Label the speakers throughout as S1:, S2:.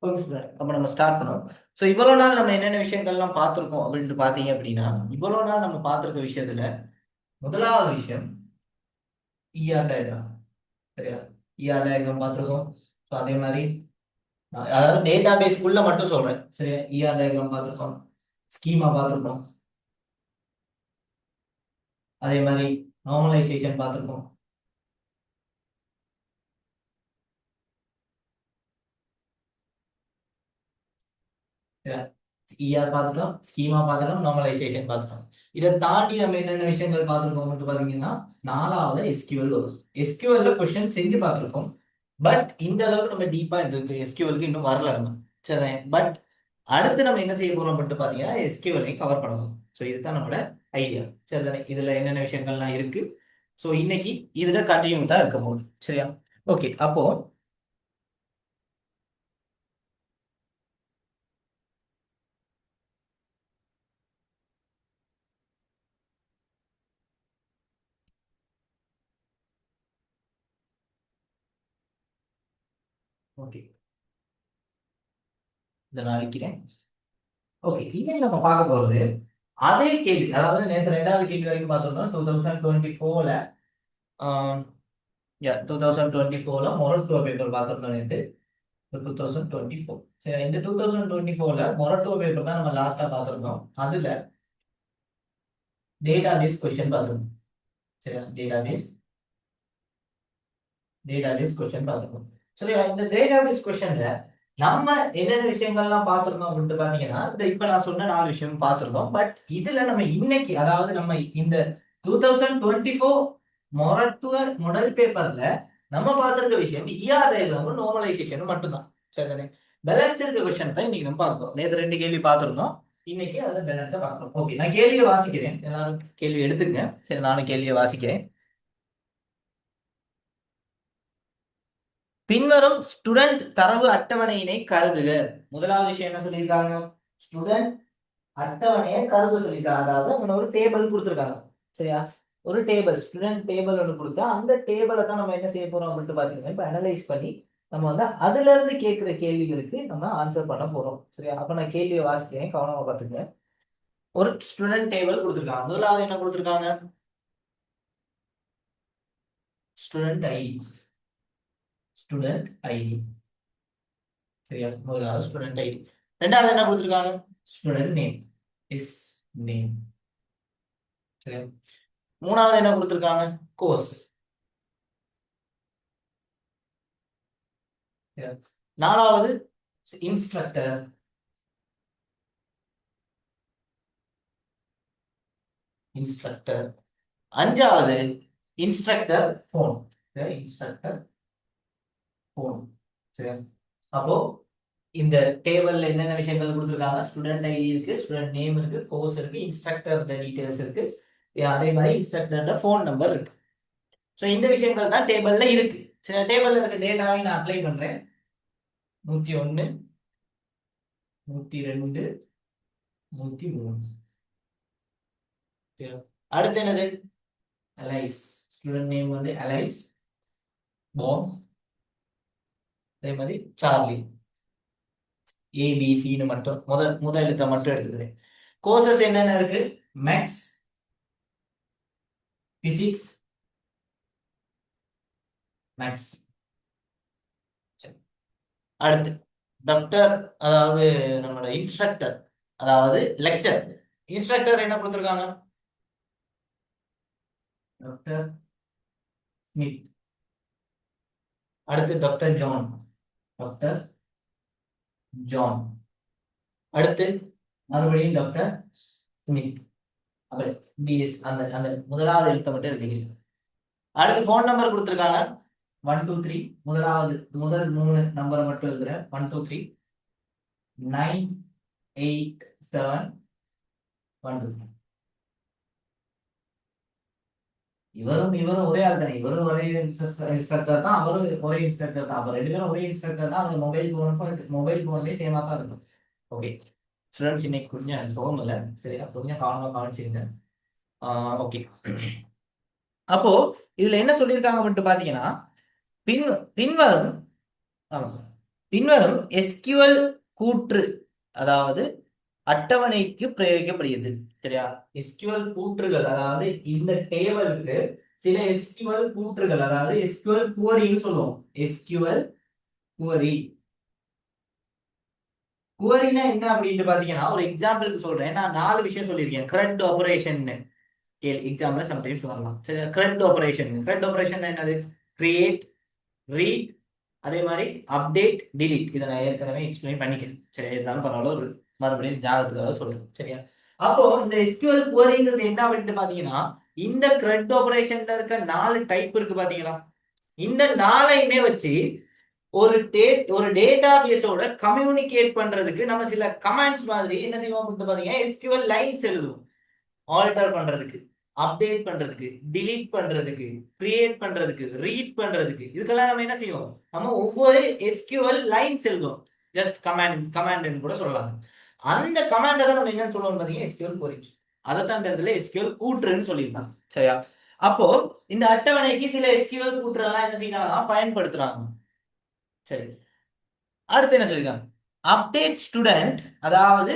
S1: Okay sir. அப்ப நம்ம start பண்ணுவோம். ஸோ இவ்வளவு நாள் நம்ம என்னென்ன விஷயங்கள்லாம் பார்த்திருக்கோம் அப்படின்ட்டு பார்த்தீங்க அப்படின்னா, இவ்வளவு நாள் நம்ம பார்த்திருக்க விஷயத்துல முதலாவது விஷயம் இஆர் டயக்ராம். சரியா? இஆர் டயக்ராம் பார்த்திருக்கோம். ஸோ அதே மாதிரி அதாவது டேட்டா பேஸ்க்குள்ள மட்டும் சொல்றேன். சரியா? இஆர் டயக்ராம் பார்த்திருக்கோம். ஸ்கீமா பார்த்திருக்கோம். அதே மாதிரி நார்மலைசேஷன் பார்த்திருக்கோம். சரியா? இஆர் பார்த்துட்டோம், ஸ்கீமா பார்த்துட்டோம், நார்மலைசேஷன் பார்த்துட்டோம். இதை தாண்டி நம்ம என்னென்ன விஷயங்கள் பார்த்துருக்கோம் மட்டும் பார்த்தீங்கன்னா, நாலாவது எஸ்கியூஎல் வரும். எஸ்கியூஎல்ல கொஸ்டின் செஞ்சு பார்த்துருக்கோம். பட் இந்த அளவுக்கு நம்ம டீப்பா இந்த எஸ்கியூஎலுக்கு இன்னும் வரல நம்ம. சரி. பட் அடுத்து நம்ம என்ன செய்ய போறோம் மட்டும் பார்த்தீங்கன்னா, எஸ்கியூஎல்லையும் கவர் பண்ணணும். ஸோ இதுதான் நம்மளோட ஐடியா. சரி தானே? இதுல என்னென்ன விஷயங்கள்லாம் இருக்கு. ஸோ இன்னைக்கு இதுல கண்டினியூ தான் இருக்க போகுது. சரியா? ஓகே. அப்போ ஓகே, இதை நான் வைக்கிறேன். ஓகே, இன்னைக்கு நம்ம பார்க்க போறது அதே கேள்வி. அதாவது நேற்று ரெண்டாவது கேள்வி வரைக்கும் பார்த்தோம்னா 2024ல 2024ல மொரட்டுவ பேப்பர் பார்த்துருந்தோம் நேற்று. 2024. சரி, இந்த 2024ல மொரட்டுவ பேப்பர் தான் நம்ம லாஸ்டா பார்த்துருந்தோம். அதுல டேட்டாபேஸ் கொஸ்டின் பார்த்துருந்தோம். சரியா? டேட்டாபேஸ் கொஸ்டின் பார்த்துருக்கோம். சரியா? இந்த டேட்டாபேஸ் கொஸ்டின்ல நம்ம என்னென்ன விஷயங்கள்லாம் பார்த்துருந்தோம் அப்படின்ட்டு பாத்தீங்கன்னா, இந்த இப்ப நான் சொன்ன 4 விஷயம் பார்த்துருந்தோம். பட் இதுல நம்ம இன்னைக்கு அதாவது நம்ம இந்த 2024 மொரட்டுவ மாடல் பேப்பர்ல நம்ம பார்த்திருக்க விஷயம் இஆர் டயக்ராமும் நார்மலைசேஷனும் மட்டும்தான். சரிதானே? பேலன்ஸ் இருக்க கொஸ்டின் தான் இன்னைக்கு நம்ம பார்க்கிறோம். நேற்று 2 கேள்வி பார்த்திருந்தோம். இன்னைக்கு அதுல பேலன்ஸா பார்க்கிறோம். ஓகே, நான் கேள்வியை வாசிக்கிறேன். எல்லாரும் கேள்வி எடுத்துங்க. சரி, நானும் கேள்வியை வாசிக்கிறேன். பின்வரும் ஸ்டூடெண்ட் தரவு அட்டவணையினை கருதுக. முதலாவது விஷயம் என்ன சொல்லியிருக்காங்க? ஸ்டூடெண்ட் அட்டவணையை கருத சொல்லியிருக்காங்க. அதாவது நம்ம ஒரு டேபிள் கொடுத்துருக்காங்க. சரியா? ஒரு டேபிள், ஸ்டூடெண்ட் டேபிள் ஒன்று கொடுத்தா அந்த டேபிளை தான் நம்ம என்ன செய்ய போறோம் அப்படின்ட்டு பாத்தீங்கன்னா, இப்ப அனலைஸ் பண்ணி நம்ம வந்து அதுல இருந்து கேட்கிற கேள்விகளுக்கு நம்ம ஆன்சர் பண்ண போறோம். சரியா? அப்ப நான் கேள்வியை வாசிக்கிறேன், கவனமா பாத்துங்க. ஒரு ஸ்டூடெண்ட் டேபிள் கொடுத்துருக்காங்க. முதலாவது என்ன கொடுத்துருக்காங்க? Student ID. Student ID. சரியா? முதலாவது ஸ்டூடெண்ட் ஐடி. ரெண்டாவது என்ன கொடுத்துருக்காங்க? Student name. Is name. சரியா? மூணாவது என்ன கொடுத்துருக்காங்க? கோர்ஸ். சரியா? நாலாவது இன்ஸ்ட்ரக்டர். இன்ஸ்ட்ரக்டர். அஞ்சாவது இன்ஸ்ட்ரக்டர் போன். Instructor phone. சரியா? அப்போ இந்த டேபிள்ல என்னென்ன விஷயங்கள் கொடுத்துருக்காங்க? ஸ்டூடெண்ட் ஐடி இருக்கு, ஸ்டூடெண்ட் நேம் இருக்கு, கோர்ஸ் இருக்கு, இன்ஸ்ட்ரக்டர் டீடைல்ஸ் இருக்கு, அதே மாதிரி இன்ஸ்ட்ரக்டரோட ஃபோன் நம்பர் இருக்கு. ஸோ இந்த விஷயங்கள் தான் டேபிள்ல இருக்கு. சில டேபிள்ல இருக்க டேட்டாவை நான் அப்ளை பண்றேன். 101, 102, 103. அடுத்து என்னது? அலைஸ். ஸ்டூடெண்ட் நேம் வந்து அலைஸ் பாம். அதே மாதிரி சார்லி. ஏபிசின்னு மட்டும் முதல் எழுத்தை மட்டும் எடுத்துக்கிறேன். கோர்சஸ் என்னென்ன இருக்கு? Maths, physics, maths. அடுத்து டாக்டர், அதாவது நம்மளோட இன்ஸ்ட்ரக்டர், அதாவது லெக்சர். இன்ஸ்ட்ரக்டர் என்ன கொடுத்துருக்காங்க? Doctor Smith. அடுத்து டாக்டர் ஜான். Doctor John. அடுத்து மறுபடியும் டாக்டர் ஸ்மித். அப்படி டிஎஸ் அந்த அந்த முதலாவது எழுத்தை மட்டும் எழுதிக்கிறேன். அடுத்து ஃபோன் நம்பர் கொடுத்துருக்காங்க. 123. முதலாவது முதல் 3 நம்பரை மட்டும் எழுதுறேன். 123 987 123. இவரும் இவரும் ஒரே ஆள் தானே. இவரும் ஒரே இன்ஸ்ட்ரக்டர் தான், அவரும் ஒரே இன்ஸ்ட்ரக்டர் தான். அப்ப ரெண்டு பேரும் ஒரே இன்ஸ்ட்ரக்டர் தான். அவங்க மொபைல் போன்லயே சேமா தான் இருக்கும். ஓகே ஸ்டூடெண்ட்ஸ், இன்னைக்கு கொஞ்சம் சோகம் இல்லை. சரியா? கொஞ்சம் கவனமா கவனிச்சிருங்க. ஓகே. அப்போ இதுல என்ன சொல்லியிருக்காங்க மட்டும் பாத்தீங்கன்னா, பின் பின்வரும் ஆமா பின்வரும் எஸ்கியூஎல் கூற்று அதாவது அட்டவணைக்கு பிரயோகிக்கப்படுகிறது. சரியா? எஸ்கியூஎல் கூற்றுகள் அதாவது இந்த டேபிளுக்கு சில எஸ்கியூஎல் கூற்றுகள் அதாவது எஸ்கியூஎல் குவரின்னு சொல்லுவோம். எஸ்கியூஎல் குவரி குவரினா என்ன அப்படின்னு பாத்தீங்கன்னா ஒரு எக்ஸாம்பிளுக்கு சொல்றேன். நான் 4 விஷயம் சொல்லியிருக்கேன். CRUD ஆபரேஷன் எக்ஸாம்பிள் சம்டைம்ஸ் வரலாம். சரி, CRUD ஆபரேஷன் என்னது? கிரியேட், ரீட், அதே மாதிரி அப்டேட், டிலீட். இதை நான் ஏற்கனவே எக்ஸ்பிளைன் பண்ணிக்கிறேன். சரி, இருந்தாலும் பரவாயில்ல, ஒரு மறுபடியும் ஞாபகத்துக்காக சொல்றேன். சரியா? அப்போ இந்த எஸ்கியூஎல் குவரிங்கிறது என்ன அப்படின்னு பாத்தீங்கன்னா இந்த CRUD ஆபரேஷன்ல இருக்க 4 டைப் இருக்கு பாத்தீங்களா? இந்த 4ஐயுமே வச்சு ஒரு டேட்டா பேஸோட கம்யூனிகேட் பண்றதுக்கு நம்ம சில கமாண்ட்ஸ் மாதிரி என்ன செய்வோம் அப்படின்னு பாத்தீங்கன்னா எஸ்கியூஎல் லைன்ஸ் எழுதுவோம். ஆல்டர் பண்றதுக்கு, அப்டேட் பண்றதுக்கு, டிலீட் பண்றதுக்கு, கிரியேட் பண்றதுக்கு, ரீட் பண்றதுக்கு, இதுக்கெல்லாம் நம்ம என்ன செய்வோம்? நம்ம ஒவ்வொரு எஸ்கியூஎல் லைன்ஸ் எழுதுவோம். ஜஸ்ட் கமாண்ட்னு கூட சொல்லலாம். அந்த கமாண்ட் தான் நம்ம என்னன்னு சொல்லுவோம் பாத்தீங்கன்னா எஸ்கியூஎல் குவரிஸ். அதைத்தான் இந்த இடத்துல எஸ்கியூஎல் கூற்றுன்னு சொல்லியிருக்காங்க. சரியா? அப்போ இந்த அட்டவணைக்கு சில எஸ்கியூஎல் கூற்று எல்லாம் என்ன செய்யறாங்க? பயன்படுத்துறாங்க. சரி, அடுத்து என்ன சொல்லிருக்காங்க? அப்டேட் ஸ்டூடெண்ட் அதாவது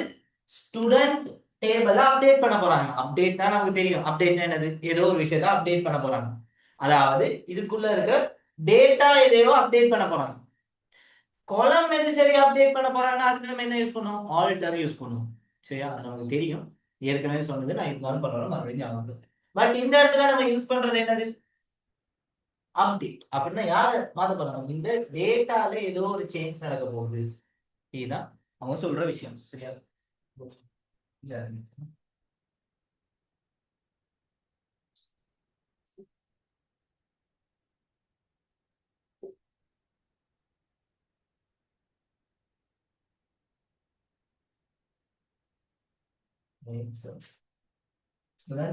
S1: ஸ்டூடெண்ட் டேபிள அப்டேட் பண்ண போறாங்க. அப்டேட்னா நமக்கு தெரியும். அப்டேட்னா என்னது? ஏதோ ஒரு விஷயத்தை அப்டேட் பண்ண போறாங்க. அதாவது இதுக்குள்ள இருக்க டேட்டா எதையோ அப்டேட் பண்ண போறாங்க. காலம் எது சரி அப்டேட் பண்ண போறாங்கன்னா அதுக்கு நம்ம என்ன யூஸ் பண்ணுவோம்? ஆல்டர் யூஸ் பண்ணுவோம். சரியா? அது நமக்கு தெரியும். ஏற்கனவே சொன்னது, நான் இருந்தாலும் பரவாயில்ல மறுபடியும் ஞாபகம். பட் இந்த இடத்துல நம்ம யூஸ் பண்றது என்னது? அப்டேட். அப்படின்னா யார் மாத்த போறாங்க? இந்த டேட்டால ஏதோ ஒரு சேஞ்ச் நடக்க போகுது. இதுதான் அவங்க சொல்ற விஷயம். சரியா?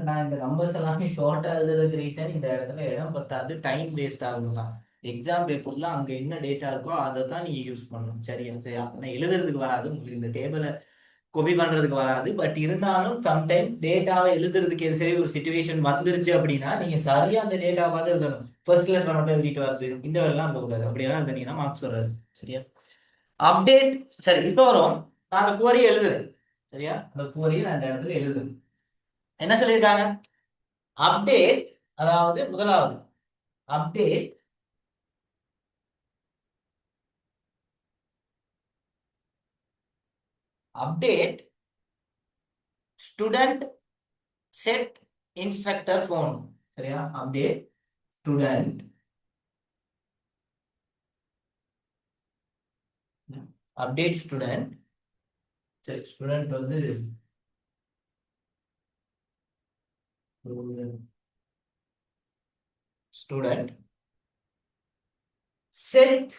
S1: நான் இந்த நம்பர்ஸ் எல்லாமே ஷார்ட்டா எழுதுறதுக்கு ரீசன் இந்த இடத்துல இடம் பத்தாது, டைம் வேஸ்ட் ஆகும் தான். எக்ஸாம் பேப்பர்ல அங்க என்ன டேட்டா இருக்கோ அதை தான் நீங்க யூஸ் பண்ணணும். சரியா? சரி, அப்படின்னா எழுதுறதுக்கு வராது உங்களுக்கு, இந்த டேபிளை காப்பி பண்றதுக்கு வராது. பட் இருந்தாலும் சம்டைம்ஸ் டேட்டாவை எழுதுறதுக்கு எது சரி ஒரு சுச்சுவேஷன் வந்துருச்சு அப்படின்னா நீங்க சரியா அந்த டேட்டாவை பார்த்து எழுதணும். ஃபர்ஸ்ட் லெட்டர் மட்டும் எழுதிட்டு வருது இந்த வேலைலாம் இருக்கக்கூடாது. அப்படியெல்லாம் எழுதுனீங்கன்னா மார்க்ஸ் வராது. சரியா? அப்டேட். சரி, இப்போ வரும். நான் அந்த குவரி எழுதுறேன். சரியா? அந்த குவரியை நான் அந்த இடத்துல எழுதுறேன். என்ன சொல்லியிருக்காங்க? அப்டேட் அதாவது முதலாவது update update student set instructor phone. சரியா? Update student update student. சரி, ஸ்டூடெண்ட் வந்து student set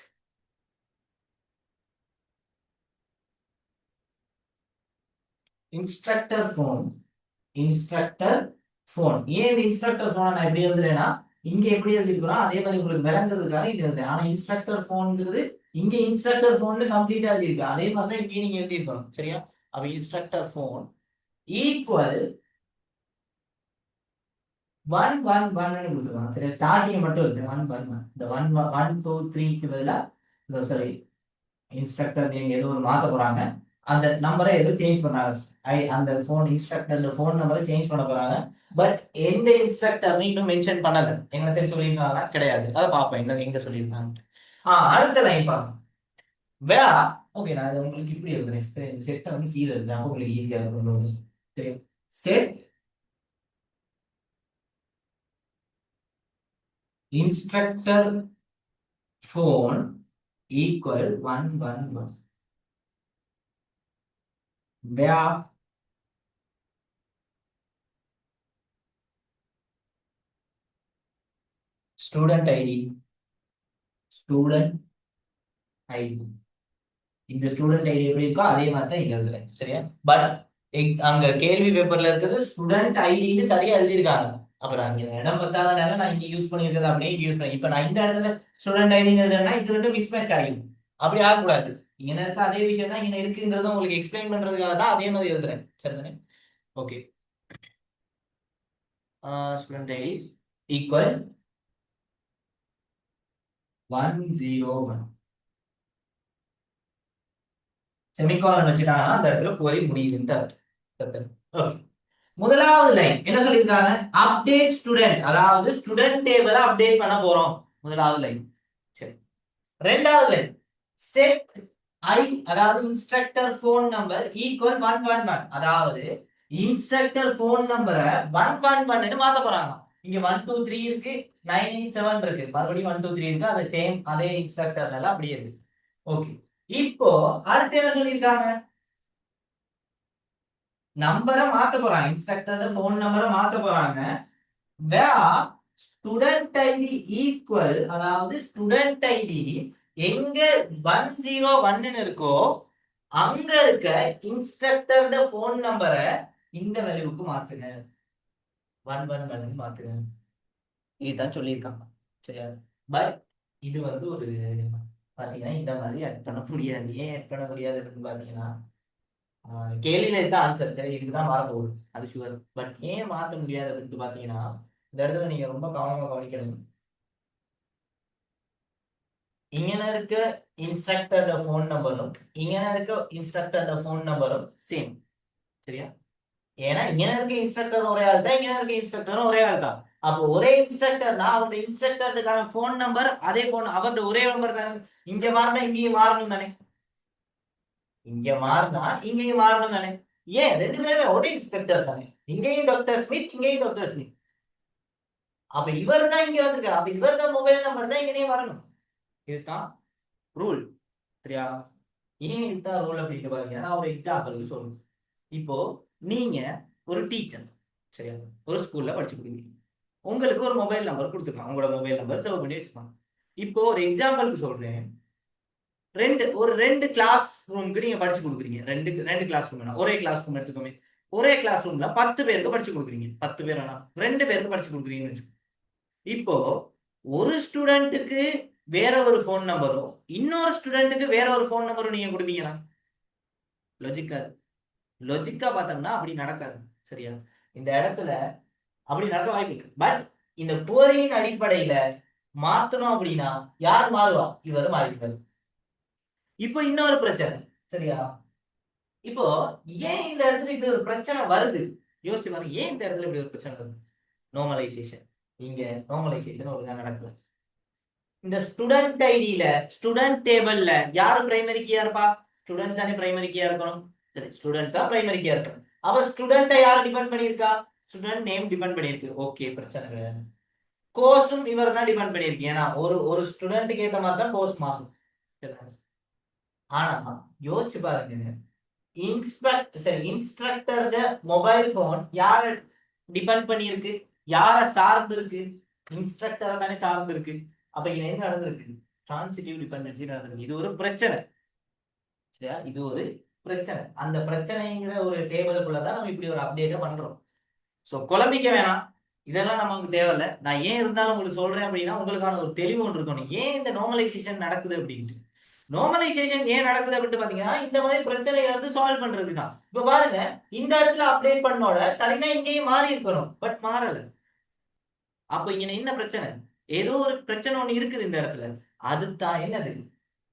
S1: instructor phone. Instructor phone. ஏன் இந்த இன்ஸ்ட்ரக்டர் போனை நான் எப்படி எழுதுறேன்னா இங்க எப்படி எழுதிருக்கிறோம் அதே மாதிரி உங்களுக்கு விளங்குறதுக்காக இது எழுதுறேன். ஆனா இன்ஸ்ட்ரக்டர் போன்ங்கிறது இங்க இன்ஸ்ட்ரக்டர் போன் கம்ப்ளீட்டா எழுதிருக்கு. அதே மாதிரி தான் இங்கே நீங்க எழுதிருக்கணும். சரியா? அப்ப இன்ஸ்ட்ரக்டர் போன் ஈக்குவல் 1 1 1 கொடுத்துருக்காங்க. சரி, ஸ்டார்டிங் மட்டும் இருக்கு 1 1 1. இந்த 1 1 2 3க்கு பதிலாக சாரி இன்ஸ்ட்ரக்டர் நீங்க ஏதோ ஒரு மாத்த போறாங்க. அந்த நம்பரை ஏதோ சேஞ்ச் பண்ணாங்க. அந்த போன் இன்ஸ்ட்ரக்டர் போன் நம்பரை சேஞ்ச் பண்ண போறாங்க. பட் எந்த இன்ஸ்ட்ரக்டர் இன்னும் மென்ஷன் பண்ணல. எங்க சரி சொல்லியிருக்காங்க? கிடையாது. அதை பார்ப்போம் இன்னும் எங்க சொல்லியிருக்காங்க. அடுத்த லைன் பாருங்க. வேற ஓகே, நான் இதை உங்களுக்கு இப்படி எழுதுறேன். சரி, இந்த செட்டை வந்து கீழே எழுதுறேன். அப்போ உங்களுக்கு ஈஸியா இருக்கும். சரி, set instructor phone equal 1 1 1 where student id இந்த ஸ்டூடெண்ட் ஐடி எப்படி இருக்கோ அதே மாதிரி தான் இங்க எழுதுறேன். சரியா? பட் அங்க கேள்வி பேப்பர்ல இருக்கிறது ஸ்டூடெண்ட் ஐடின்னு சரியா எழுதியிருக்காங்க. அப்புறம் அங்க இடம் பத்தாதனால நான் இங்க யூஸ் பண்ணிருக்கிறது அப்படியே யூஸ் பண்ணி இப்ப நான் இந்த இடத்துல ஸ்டூடெண்ட் ஐடி எழுதுறேன்னா இது ரெண்டும் மிஸ் மேட்ச் ஆகிடும். அப்படி ஆகக்கூடாது. இங்க இருக்க அதே விஷயம் தான் இங்க இருக்குங்கிறத உங்களுக்கு எக்ஸ்பிளைன் பண்றதுக்காக தான் அதே மாதிரி எழுதுறேன். சரிதானே? Okay. Student ID equal 1 0 1. Semicolon வச்சுட்டாங்கன்னா அந்த இடத்துல query முடியுதுன்னு அர்த்தம். ஓகே, முதலாவது லைன் என்ன சொல்லியிருக்காங்க? அப்டேட் ஸ்டூடெண்ட், அதாவது ஸ்டூடெண்ட் டேபிள அப்டேட் பண்ண போறோம். முதலாவது லைன். சரி, ரெண்டாவது லைன் செட் ஐ, அதாவது இன்ஸ்ட்ரக்டர் போன் நம்பர் ஈக்குவல் 111, அதாவது இன்ஸ்ட்ரக்டர் போன் நம்பரை 111 மாத்த போறாங்க. இங்க 123 இருக்கு, 987 இருக்கு, மறுபடியும் 123 இருக்கு, அது சேம் அதே இன்ஸ்ட்ரக்டர்னால அப்படியே இருக்கு. ஓகே, இப்போ அடுத்து என்ன சொல்லியிருக்காங்க? நம்பரை மாத்த போறாங்க, இன்ஸ்ட்ரக்டர் போன் நம்பரை மாத்த போறாங்க. where student id equal, அதாவது ஸ்டூடெண்ட் ஐடி எங்க 101 இருக்கோ அங்க இருக்க இன்ஸ்ட்ரக்டரோட போன் நம்பரை இந்த வேல்யூக்கு மாத்துங்க, 111 மாத்துங்க. இதுதான் சொல்லியிருக்காங்க. சரியா? பட் இது வந்து ஒரு பாத்தீங்கன்னா இந்த மாதிரி ஆட் பண்ண முடியாது. ஏன் ஆட் பண்ண முடியாதுன்னு பாத்தீங்கன்னா கேள்வியில இதுதான் ஆன்சர். சரி, இதுக்குதான் மாற போகுது, அது ஷுவர். பட் ஏன் மாற்ற முடியாது அப்படின்னு பாத்தீங்கன்னா இந்த இடத்துல நீங்க ரொம்ப கவனமா கவனிக்கணும். இங்க இருக்க இன்ஸ்ட்ரக்டரோட ஃபோன் நம்பரும் இங்க இருக்க இன்ஸ்ட்ரக்டரோட ஃபோன் நம்பரும் சேம். சரியா? ஏன்னா இங்க இருக்க இன்ஸ்ட்ரக்டர் ஒரே ஆள் தான், இங்க இருக்க இன்ஸ்ட்ரக்டரும் ஒரே ஆள் தான். அப்போ ஒரே இன்ஸ்ட்ரக்டர்னா அவரோட இன்ஸ்ட்ரக்டருக்கான ஃபோன் நம்பர் அதே ஃபோன், அவரோட ஒரே நம்பர் தானே. இங்க மாறினா இங்கேயும் மாறணும் தானே, இங்க மாறினா இங்கேயும் மாறணும் தானே. ஏன் ரெண்டு பேருமே ஒரே இன்ஸ்ட்ரக்டர் தானே, இங்கேயும் டாக்டர் ஸ்மித், இங்கேயும் டாக்டர் ஸ்மித். அப்ப இவர் தான் இங்க வந்திருக்காரு, அப்ப இவரோட மொபைல் நம்பர் தான் இங்கேயும் வரணும். இதுதான் ரூல். சரியா? ஏன் இதுதான் ரூல் அப்படின்னு பாத்தீங்கன்னா ஒரு எக்ஸாம்பிளுக்கு சொல்லணும். இப்போ நீங்க ஒரு டீச்சர், சரியா, ஒரு ஸ்கூல்ல படிச்சு கொடுக்குறீங்க. உங்களுக்கு ஒரு மொபைல் நம்பர் கொடுத்துருக்காங்க, உங்களோட மொபைல் நம்பர் சேவ் பண்ணி வச்சுப்பாங்க. இப்போ ஒரு எக்ஸாம்பிளுக்கு சொல்றேன், ரெண்டு கிளாஸ் ரூமுக்கு நீங்க படிச்சு கொடுக்குறீங்க. ரெண்டு ரெண்டு கிளாஸ் ரூம், ஒரே கிளாஸ் ரூம் எடுத்துக்கோமே. ஒரே கிளாஸ் ரூம்ல 10 பேருக்கு படிச்சு கொடுக்குறீங்க. 10 பேர் ஆனா 2 பேருக்கு படிச்சு கொடுக்குறீங்கன்னு வச்சுக்கோங்க. இப்போ ஒரு ஸ்டூடெண்ட்டுக்கு வேற ஒரு போன் நம்பரும் இன்னொரு ஸ்டூடெண்ட்டுக்கு வேற ஒரு போன் நம்பரும் நீங்க கொடுப்பீங்களா? லாஜிக்கா, லாஜிக்கா பார்த்தோம்னா அப்படி நடக்காது. சரியா? இந்த இடத்துல அப்படி நடக்க வாய்ப்பு இருக்கு. பட் இந்த கோரியின் அடிப்படையில மாத்தணும் அப்படின்னா யார் மாறுவா? இவர் மாறிப்பாரு. இப்போ இன்னொரு பிரச்சனை. சரியா? இப்போ ஏன் இந்த இடத்துல இப்படி ஒரு பிரச்சனை வருது? யோசிச்சு பாருங்க, ஏன் இந்த இடத்துல இப்படி ஒரு பிரச்சனை வருது? நார்மலைசேஷன். இங்க நார்மலைசேஷன் ஒழுங்கா நடக்கல. இந்த ஸ்டூடெண்ட் ஐடியில ஸ்டூடெண்ட் டேபிள்ல யாரு பிரைமரி கீயா இருப்பா? ஸ்டூடெண்ட் தானே பிரைமரி கீயா இருக்கணும். சரி, ஸ்டூடெண்ட் தான் பிரைமரி கீயா இருக்கணும். அவ ஸ்டூடெண்ட்டை யார் டிபெண்ட் பண்ணியிருக்கா? ஸ்டூடெண்ட் நேம் டிபெண்ட் பண்ணியிருக்கு. ஓகே, பிரச்சனை கிடையாது. கோர்ஸும் இவர் தான் டிபெண்ட் பண்ணியிருக்கு. ஏன்னா ஒரு ஒரு ஸ்டூடெண்ட்டுக்கு ஏற்ற மாதிரி தான் கோர்ஸ் மாறும். ஆனா யோசிச்சு பாருங்க, இன்ஸ்ட்ரக்டர் மொபைல் போன் யார டிபெண்ட் பண்ணியிருக்கு? யார சார்ந்து இருக்கு? இன்ஸ்ட்ரக்டர் தானே சார்ந்து இருக்கு. அப்ப இங்க என்ன நடந்திருக்கு? டிரான்சிட்டிவ் டிபெண்டன்சி நடந்திருக்கு. இது ஒரு பிரச்சனை. சரியா? இது ஒரு பிரச்சனை. அந்த பிரச்சனைங்கிற ஒரு டேபிளுக்குள்ளதான் நம்ம இப்படி ஒரு அப்டேட்டை பண்றோம். சோ குழம்பிக்க வேணாம், இதெல்லாம் நமக்கு தேவையில்ல. நான் ஏன் இருந்தாலும் உங்களுக்கு சொல்றேன் அப்படின்னா உங்களுக்கான ஒரு தெளிவு ஒன்று இருக்கணும், ஏன் இந்த நார்மலைசேஷன் நடக்குது அப்படின்ட்டு. நார்மலைசேஷன் ஏன் நடக்குது அப்படின்னு பாத்தீங்கன்னா இந்த மாதிரி பிரச்சனைகளை வந்து சால்வ் பண்றதுதான். இப்ப பாருங்க, இந்த இடத்துல அப்டேட் பண்ணோட சரினா இங்கேயும் மாறி இருக்கணும், பட் மாறல. அப்ப இங்க என்ன பிரச்சனை? ஏதோ ஒரு பிரச்சனை ஒண்ணு இருக்குது இந்த இடத்துல. அதுதான் என்னது?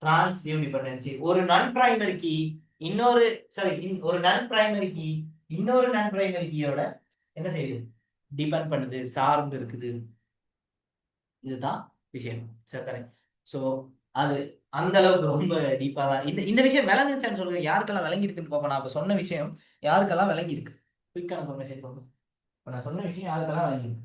S1: Transitive dependency. ஒரு நான் பிரைமரி கீ இன்னொரு சாரி ஒரு நான் பிரைமரி கீ இன்னொரு நான் பிரைமரி கீயோட என்ன செய்யுது? டிபெண்ட் பண்ணுது, சார்ந்து இருக்குது. இதுதான் விஷயம். சரி, சோ அது அந்த அளவுக்கு ரொம்ப டீப்பா தான் இந்த இந்த விஷயம் விளங்குச்சான்னு சொல்லுங்க. யாருக்கெல்லாம் விளங்கி இருக்குன்னு பார்ப்போம். நான் இப்ப சொன்ன விஷயம் யாருக்கெல்லாம் விளங்கி இருக்கு? குயிக்கான இன்ஃபர்மேஷன் பார்ப்போம். இப்ப நான் சொன்ன விஷயம் யாருக்கெல்லாம் விளங்கி இருக்கு?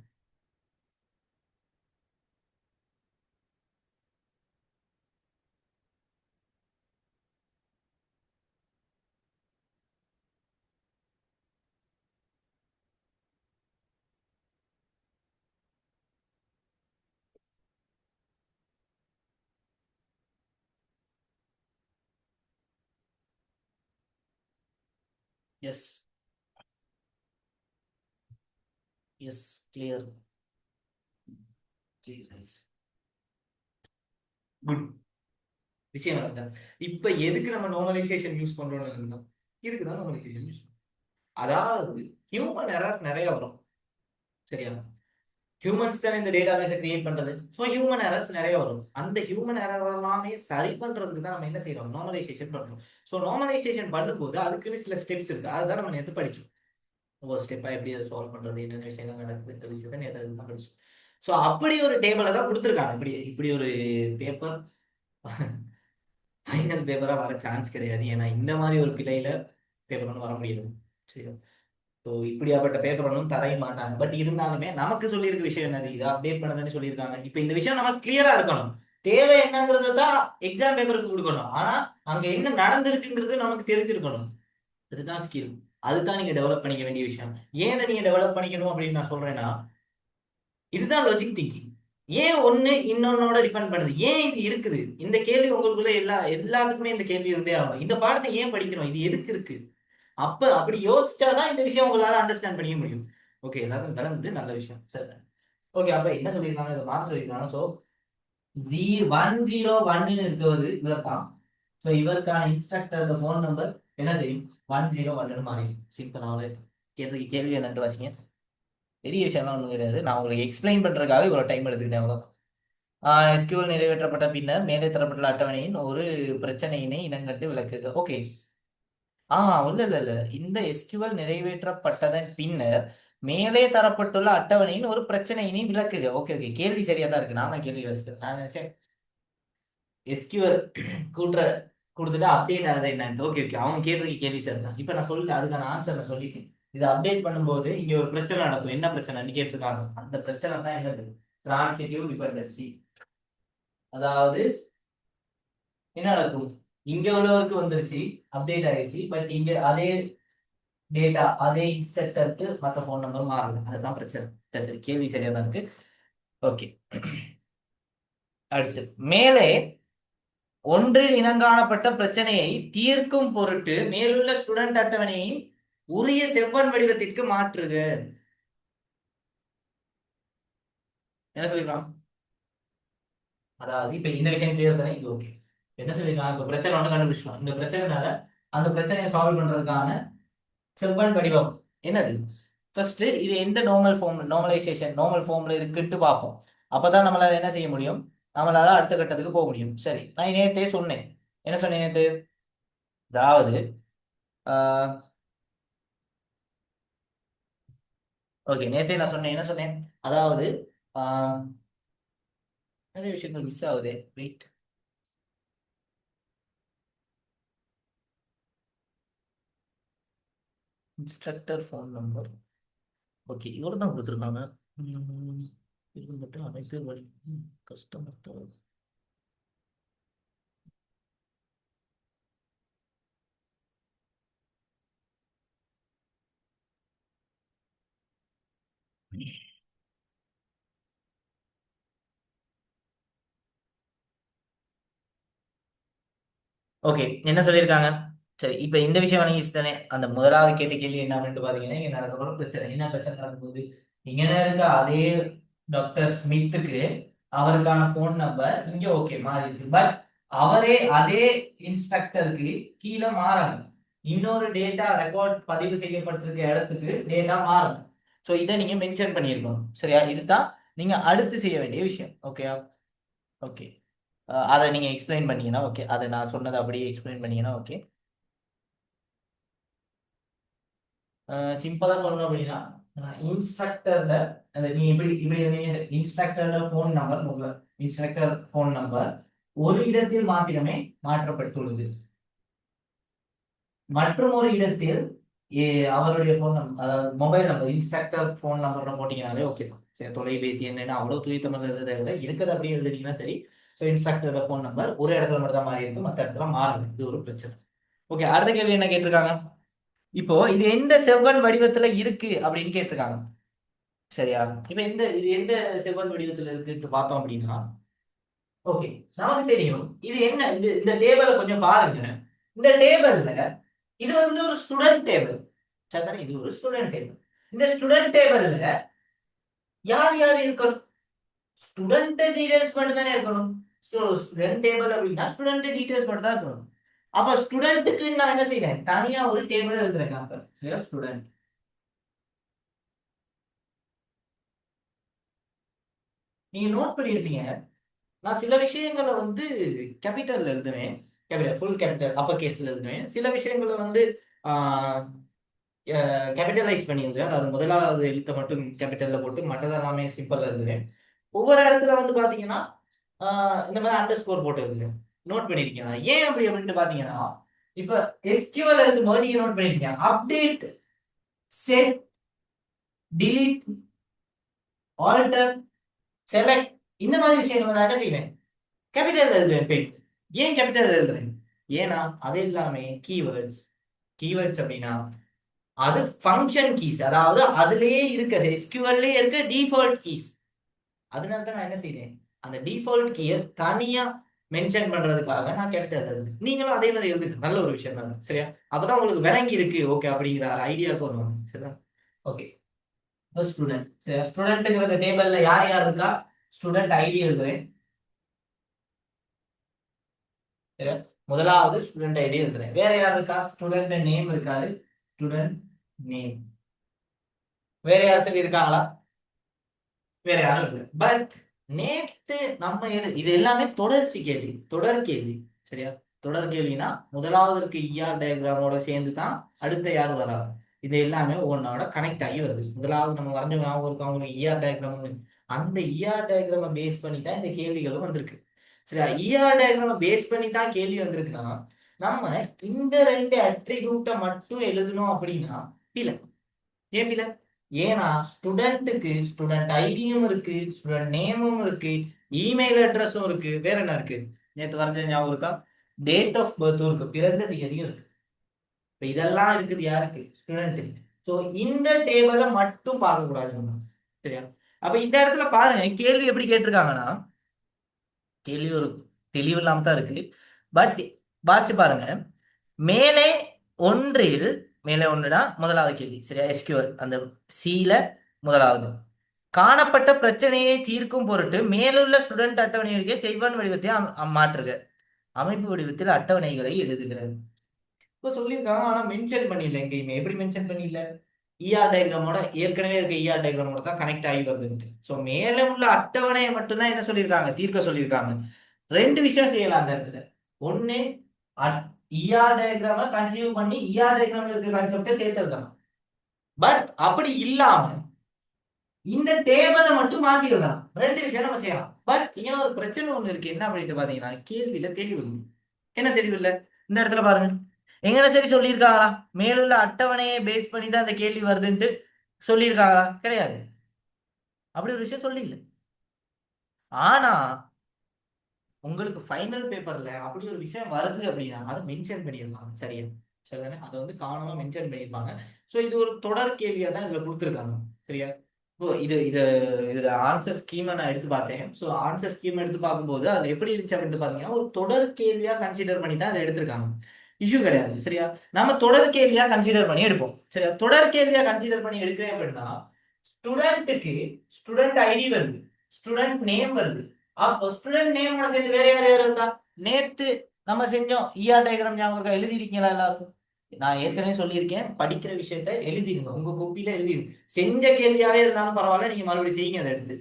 S1: S, S, clear. குட் விஷயம் விளங்குதா? இப்ப எதுக்கு நம்ம நார்மலைசேஷன் யூஸ் பண்றோம்னு இருந்தோம்? இதுக்குதான் நார்மலைசேஷன் யூஸ். அதாவது ஹியூமன் எரர் நிறைய வரும். சரியா? ஹியூமன்ஸ் தானே இந்த டேட்டா பேஸை கிரியேட் பண்றது. ஸோ ஹியூமன் எரர்ஸ் நிறைய வரும். அந்த ஹியூமன் எரர் எல்லாமே சரி பண்றதுக்கு தான் நம்ம என்ன செய்யறோம், நார்மலைசேஷன் பண்றோம். ஸோ நார்மலைசேஷன் பண்ணும்போது அதுக்குன்னு சில ஸ்டெப்ஸ் இருக்கு. அதுதான் நம்ம நேற்று படிச்சோம். ஒவ்வொரு ஸ்டெப்பா எப்படி அதை சால்வ் பண்றது, என்னென்ன விஷயங்கள் நடக்குது, இந்த விஷயத்த நேற்று தான் படிச்சோம். ஸோ அப்படி ஒரு டேபிளை தான் கொடுத்துருக்காங்க. இப்படி இப்படி ஒரு பேப்பர் ஃபைனல் பேப்பரா வர சான்ஸ் கிடையாது. ஏன்னா இந்த மாதிரி ஒரு பிழையில பேப்பர் ஒன்று வர முடியாது. சரி. ஸோ இப்படியாப்பட்ட பேப்பர் ஒன்றும் தரைய மாட்டாங்க. பட் இருந்தாலுமே நமக்கு சொல்லியிருக்க விஷயம் என்னது, இதை அப்டேட் பண்ணதுன்னு சொல்லியிருக்காங்க. இப்போ இந்த விஷயம் நமக்கு கிளியரா இருக்கணும். தேவை என்னங்கிறது தான் எக்ஸாம் பேப்பருக்கு கொடுக்கணும். ஆனா அங்க என்ன நடந்திருக்குங்கிறது நமக்கு தெரிஞ்சிருக்கணும். அதுதான் ஸ்கில். அதுதான் நீங்க டெவலப் பண்ணிக்க வேண்டிய விஷயம். ஏன் நீங்க டெவலப் பண்ணிக்கணும் அப்படின்னு நான் சொல்றேன்னா, இதுதான் லாஜிக் திங்கிங். ஏன் ஒண்ணு இன்னொன்னோட டிபெண்ட் பண்ணுது, ஏன் இது இருக்குது, இந்த கேள்வி உங்களுக்குள்ள எல்லாத்துக்குமே இந்த கேள்வி இருந்தே ஆகும். இந்த பாடத்தை ஏன் படிக்கணும், இது எதுக்கு இருக்கு, அப்ப அப்படி யோசிச்சாதான் இந்த விஷயம் உங்களால அண்டர்ஸ்டாண்ட் பண்ணிக்க முடியும். ஓகே, எல்லாரும் கலந்து நல்ல விஷயம். சரி, ஓகே. அப்ப என்ன சொல்லியிருக்காங்க, இதை மாற்ற சொல்லியிருக்காங்க. ஸோ 101 இருக்கிறது இவர் தான். ஸோ இவருக்கான இன்ஸ்ட்ரக்டர் போன் நம்பர் என்ன செய்யும், 101 மாறி சிம்பிளாகவே. கேள்வி என்னன்னு வாசிங்க. பெரிய விஷயம்லாம் ஒன்றும் கிடையாது. நான் உங்களுக்கு எக்ஸ்பிளைன் பண்றதுக்காக இவ்வளவு டைம் எடுத்துக்கிட்டேன், அவ்வளோ. எஸ்கியூஎல் நிறைவேற்றப்பட்ட பின்னர் மேலே தரப்பட்டுள்ள அட்டவணையின் ஒரு பிரச்சனையினை இனங்கண்டு விளக்குக. ஓகே. இல்ல இல்ல இல்ல, இந்த எஸ்கியூஎல் நிறைவேற்றப்பட்டதன் பின்னர் மேலே தரப்பட்டுள்ள அட்டவணையின் ஒரு பிரச்சனையினை விளக்குக. ஓகே ஓகே, கேள்வி சரியா தான் இருக்கு. நான் கேள்வி வச்சுட்டேன். நான் நினைச்சேன் எஸ்கியூஎல் கூட்டுற கொடுத்துட்டு அப்டேட் ஆகுது என்னன்னு. ஓகே ஓகே, அவங்க கேட்டிருக்க கேள்வி சார் தான். இப்போ நான் சொல்லிட்டு அதுக்கான ஆன்சர் நான் சொல்லிட்டேன். இதை அப்டேட் பண்ணும்போது இங்க ஒரு பிரச்சனை நடக்கும். என்ன பிரச்சனைன்னு கேட்டிருக்காங்க. அந்த பிரச்சனை தான் என்னது, டிரான்சிட்டிவ் டிபெண்டன்சி. அதாவது என்ன நடக்கும், இங்க உள்ளவருக்கு வந்துருச்சு, அப்டேட் ஆயிடுச்சு. பட் இங்க அதே டேட்டா அதே இன்ஸ்ட்ரக்டருக்கு மற்ற ஃபோன் நம்பர் மாறல. அதுதான் பிரச்சனை. சரி சரி, கேள்வி சரியா தான் இருக்கு. ஓகே, அடுத்து மேலே ஒன்றில் இனங்காணப்பட்ட பிரச்சனையை தீர்க்கும் பொருட்டு மேலுள்ள ஸ்டூடெண்ட் அட்டவணையை உரிய செவ்வன் வடிவத்திற்கு மாற்றுக. என்ன சொல்லிருக்கான், அதாவது இப்ப இந்த விஷயம் கிளியர் தானே, இது ஓகே. என்ன சொல்லிருக்காங்க, இப்ப பிரச்சனை ஒண்ணு கண்டுபிடிச்சோம். இந்த பிரச்சனைனால அந்த பிரச்சனையை சால்வ் பண்றதுக்கான செவ்வன் வடிவம் என்னது. ஃபர்ஸ்ட் இது எந்த நார்மல் ஃபார்ம்ல இருக்குன்ட்டு பார்ப்போம். அப்பதான் நம்மளால என்ன செய்ய முடியும், நம்மளால அடுத்த கட்டத்துக்கு போக முடியும். சரி, நான் நேத்தே சொன்னேன். என்ன சொன்னேன் நேத்து, அதாவது ஓகே, நேத்தே நான் சொன்னேன். என்ன சொன்னேன், அதாவது ஆஹ் நிறைய விஷயங்கள் மிஸ் ஆகுது. Wait, instructor phone number. Okay, இவ்வளவு தான் கொடுத்துருக்காங்க. இது மட்டும் அனைத்து வழி கஸ்டமர். ஓகே, என்ன சொல்லியிருக்காங்க. சரி, இப்ப இந்த விஷயம் வழங்கி தானே. அந்த முதலாவது கேட்ட கேள்வி என்ன அப்படின்னு பாத்தீங்கன்னா, இங்க நடக்கிற பிரச்சனை என்ன, பிரச்சனை நடக்கும்போது இங்க இருக்க அதே டாக்டர் ஸ்மித்துக்கு அவருக்கான போன் நம்பர் இங்க ஓகே மாறிடுச்சு. பட் அவரே அதே இன்ஸ்பெக்டருக்கு கீழே மாறாங்க. இன்னொரு டேட்டா ரெக்கார்ட் பதிவு செய்யப்பட்டிருக்க இடத்துக்கு டேட்டா மாறும். ஸோ இதை நீங்க மென்ஷன் பண்ணியிருக்கணும். சரியா, இதுதான் நீங்க அடுத்து செய்ய வேண்டிய விஷயம். ஓகேயா, ஓகே. அதை நீங்க எக்ஸ்பிளைன் பண்ணீங்கன்னா ஓகே, அதை நான் சொன்னதை அப்படியே எக்ஸ்பிளைன் பண்ணீங்கன்னா ஓகே. சிம்பிளா சொல்லணும் அப்படின்னா, இன்ஸ்ட்ரக்டர்ல அந்த நீங்க இப்படி இப்படி இருந்தீங்க, இன்ஸ்ட்ரக்டர்ல ஃபோன் நம்பர், உங்க இன்ஸ்ட்ரக்டர் ஃபோன் நம்பர் ஒரு இடத்தில் மாத்திரமே மாற்றப்பட்டுள்ளது. மற்றும் ஒரு இடத்தில் அவருடைய ஃபோன் நம்பர், அதாவது mobile number, instructor phone number போட்டீங்கனாலே ஓகே தான். சரி, தொலைபேசி என்னன்னா அவ்வளவு தூய்த்தமாக எழுத தேவை, இருக்கிறது அப்படியே எழுதிட்டீங்கன்னா சரி. ஸோ இன்ஸ்ட்ரக்டரோட ஃபோன் நம்பர் ஒரு இடத்துல மட்டும் தான் மாறி இருக்கு, மற்ற இடத்துல மாறல. இது ஒரு பிரச்சனை. ஓகே, அடுத்த கேள்வி என்ன கேட்டிருக்காங்க, இப்போ இது எந்த செவ்வன் வடிவத்துல இருக்கு அப்படின்னு கேட்டிருக்காங்க. சரியா, இப்ப இது எந்த செவ்வன் வடிவத்துல இருக்குன்னு பார்த்தோம் அப்படின்னா, ஓகே, நமக்கு தெரியும் இது என்ன. இந்த டேபிள கொஞ்சம் பாருங்க. இந்த டேபிள்ல இது வந்து ஒரு ஸ்டூடெண்ட் டேபிள். சரிதானே, இது ஒரு ஸ்டூடெண்ட் டேபிள். இந்த ஸ்டூடெண்ட் டேபிள்ல யார் யார் இருக்கணும், ஸ்டூடெண்ட் டீடைல்ஸ் மட்டும் தானே இருக்கணும். ஸ்டூடெண்ட் டேபிள் அப்படின்னா ஸ்டூடெண்ட் டீடைல்ஸ் மட்டும் தான் இருக்கணும். அப்ப ஸ்டூடெண்ட்டுக்கு நான் என்ன செய்யறேன், தனியா ஒரு டேபிள் எழுதுறேன். அப்ப ஸ்டூடெண்ட் நீங்க நோட் பண்ணியிருப்பீங்க, நான் சில விஷயங்களை வந்து கேபிட்டல்ல எழுதுவேன், கேபிட்டல் ஃபுல் கேபிட்டல் அப்பர் கேஸ்ல எழுதுவேன். சில விஷயங்களை வந்து கேபிட்டலைஸ் பண்ணி எழுதுவேன், அதாவது முதலாவது எழுத்தை மட்டும் கேபிட்டல்ல போட்டு மற்றதெல்லாமே சிம்பிளா எழுதுவேன். ஒவ்வொரு இடத்துல வந்து பாத்தீங்கன்னா இந்த மாதிரி அண்டர் ஸ்கோர் போட்டு எழுதுவேன். நோட் பண்ணிருக்கீங்க ஏன் அப்படி அப்படின்ட்டு பாத்தீங்கன்னா, இப்ப எஸ்கியூஎல் எழுதும் போது நீங்க நோட் பண்ணிருக்கீங்க update, set, delete, alter, select, இந்த மாதிரி விஷயங்கள் நான் என்ன செய்வேன், கேபிட்டல் எழுதுவேன் பெயிண்ட். ஏன் கேபிட்டல் எழுதுறேன்? ஏன்னா அது எல்லாமே கீவேர்ட்ஸ். கீவேர்ட்ஸ் அப்படின்னா அது ஃபங்க்ஷன் கீஸ், அதாவது அதுலயே இருக்க எஸ்கியூஎல்லே இருக்க டிஃபால்ட் கீஸ். அதனால தான் நான் என்ன செய்றேன், அந்த டிஃபால்ட் கீயை தனியா மென்ஷன் பண்றதுக்காக நான் கேபிட்டல் எழுதுறேன். நீங்களும் அதே மாதிரி எழுதுங்க, நல்ல ஒரு விஷயம் தான், சரியா? அப்பதான் உங்களுக்கு விளங்கி இருக்கு ஓகே அப்படிங்கிற ஐடியாவுக்கு வருவாங்க, சரியா? Okay, student. சரி, ஸ்டூடெண்ட்ங்கிற டேபிள்ல யார் யார் இருக்கா, ஸ்டூடெண்ட் ஐடி எழுதுறேன். சரியா? முதலாவது ஸ்டூடெண்ட் ஐடி எழுதுறேன். வேற யார் இருக்கா, ஸ்டூடெண்ட் நேம் இருக்காரு, ஸ்டூடெண்ட் நேம். வேற யார் சொல்லி இருக்காங்களா? வேற யாரும் இல்லை. பட் நேத்து நம்ம இது எல்லாமே தொடர்ச்சி கேள்வி, தொடர் கேள்வி, சரியா? தொடர் கேள்வினா முதலாவது இருக்க இஆர் டயக்ராமோட சேர்ந்து தான் அடுத்த யார் வராது. இது எல்லாமே ஒன்னோட கனெக்ட் ஆகி வருது. முதலாவது நம்ம வரைஞ்ச ஞாபகம் இருக்கு அவங்களுக்கு இஆர் டயக்ராம், அந்த இஆர் டயக்ராம பேஸ் பண்ணி தான் இந்த கேள்விகளும் வந்திருக்கு. சரியா? இஆர் டயக்ராம பேஸ் பண்ணி தான் கேள்வி வந்திருக்குன்னா நம்ம இந்த ரெண்டு அட்ரிபியூட்டை மட்டும் எழுதணும் அப்படின்னா இல்ல. ஏன் இல்ல? ஏன்னா ஸ்டூடெண்ட்டுக்கு ஸ்டூடெண்ட் ஐடியும் இருக்கு, ஸ்டூடெண்ட் நேமும் இருக்கு, இமெயில் அட்ரஸும் இருக்கு, வேற என்ன இருக்கு, நேற்று வரைஞ்ச ஞாபகம் இருக்கா, டேட் ஆஃப் பர்த்தும் இருக்கு, பிறந்த தேதியும் இருக்கு. இப்ப இதெல்லாம் இருக்குது யாருக்கு, ஸ்டூடெண்ட்டுக்கு. ஸோ இந்த டேபிளை மட்டும் பார்க்க கூடாது நம்ம, சரியா? அப்ப இந்த இடத்துல பாருங்க கேள்வி எப்படி கேட்டிருக்காங்கன்னா, கேள்வி ஒரு தெளிவு இல்லாம தான் இருக்கு. பட் வாசிச்சு பாருங்க, மேலே ஒன்றில், மேலே ஒன்றுனா முதலாவது கேள்வி, சரியா? எஸ்கியூஎல் அந்த சீல முதலாவது, காணப்பட்ட பிரச்சனையை தீர்க்கும் பொருட்டு மேலுள்ள ஸ்டூடெண்ட் அட்டவணைகளுக்கே செய்வன் வடிவத்தை மாற்றுக, அமைப்பு வடிவத்தில் அட்டவணைகளை எழுதுகிறது. இப்போ சொல்லியிருக்காங்க, ஆனா மென்ஷன் பண்ணிடல எங்கேயுமே. எப்படி மென்ஷன் பண்ணிடல? இஆர் டயக்ராமோட ஏற்கனவே இருக்க இஆர் டயக்ராமோட தான் கனெக்ட் ஆகி வருதுன்ட்டு. ஸோ மேலே உள்ள அட்டவணையை மட்டும்தான் என்ன சொல்லியிருக்காங்க, தீர்க்க சொல்லியிருக்காங்க. ரெண்டு விஷயம் செய்யலாம் அந்த இடத்துல. ஒன்னு, இஆர் டயக்ராம கண்டினியூ பண்ணி இஆர் டயக்ராம்ல இருக்க கான்செப்டை சேர்த்துருக்கலாம். பட் அப்படி இல்லாம இந்த டேபிளை மட்டும் மாத்திடலாம். ரெண்டு விஷயம் நம்ம செய்யலாம். பட் இங்க ஒரு பிரச்சனை ஒண்ணு இருக்கு. என்ன அப்படின்ட்டு பாத்தீங்கன்னா, கேள்வியில தெளிவு இல்லை. என்ன தெளிவு இல்லை இந்த இடத்துல பாருங்க, எங்கன சரி சொல்லியிருக்காங்களா மேலுள்ள அட்டவணையை பேஸ் பண்ணி தான் அந்த கேள்வி வருதுன்ட்டு சொல்லியிருக்காங்களா? கிடையாது, அப்படி ஒரு விஷயம் சொல்லி இல்லை. ஆனா உங்களுக்கு ஃபைனல் பேப்பர்ல அப்படி ஒரு விஷயம் வருது அப்படின்னா அதை மென்ஷன் பண்ணியிருப்பாங்க, சரியா? சரிதானே? அதை வந்து காரணமா மென்ஷன் பண்ணியிருப்பாங்க. ஸோ இது ஒரு தொடர் கேள்வியா தான் இதுல கொடுத்துருக்காங்க, சரியா? இப்போ இதுல ஆன்சர் ஸ்கீமை நான் எடுத்து பார்த்தேன். ஸோ ஆன்சர் ஸ்கீம் எடுத்து பார்க்கும்போது அது எப்படி இருந்துச்சு அப்படின்னு பாத்தீங்கன்னா, ஒரு தொடர் கேள்வியா கன்சிடர் பண்ணி தான் அதை எடுத்திருக்காங்க. இஷ்யூ கிடையாது, சரியா? நம்ம தொடர் கேள்வியா கன்சிடர் பண்ணி எடுப்போம், சரியா? தொடர் கேள்வியா கன்சிடர் பண்ணி எடுக்கிறேன் அப்படின்னா ஸ்டூடெண்ட்டுக்கு ஸ்டூடெண்ட் ஐடி வருது, ஸ்டூடெண்ட் நேம் வருது. அப்போ ஸ்டூடெண்ட் நேமோட சேர்ந்து வேற யார் யார் இருந்தா, நேத்து நம்ம செஞ்சோம் இஆர் டயக்ராம் ஞாபகம் இருக்கா? எழுதிருக்கீங்களா எல்லாருக்கும்? நான் ஏற்கனவே சொல்லியிருக்கேன், படிக்கிற விஷயத்த எழுதிருங்க, உங்க கோப்பியில எழுதிருங்க. செஞ்ச கேள்வியாவே இருந்தாலும் பரவாயில்ல, நீங்க மறுபடியும் செய்யுங்க அதை எடுத்து,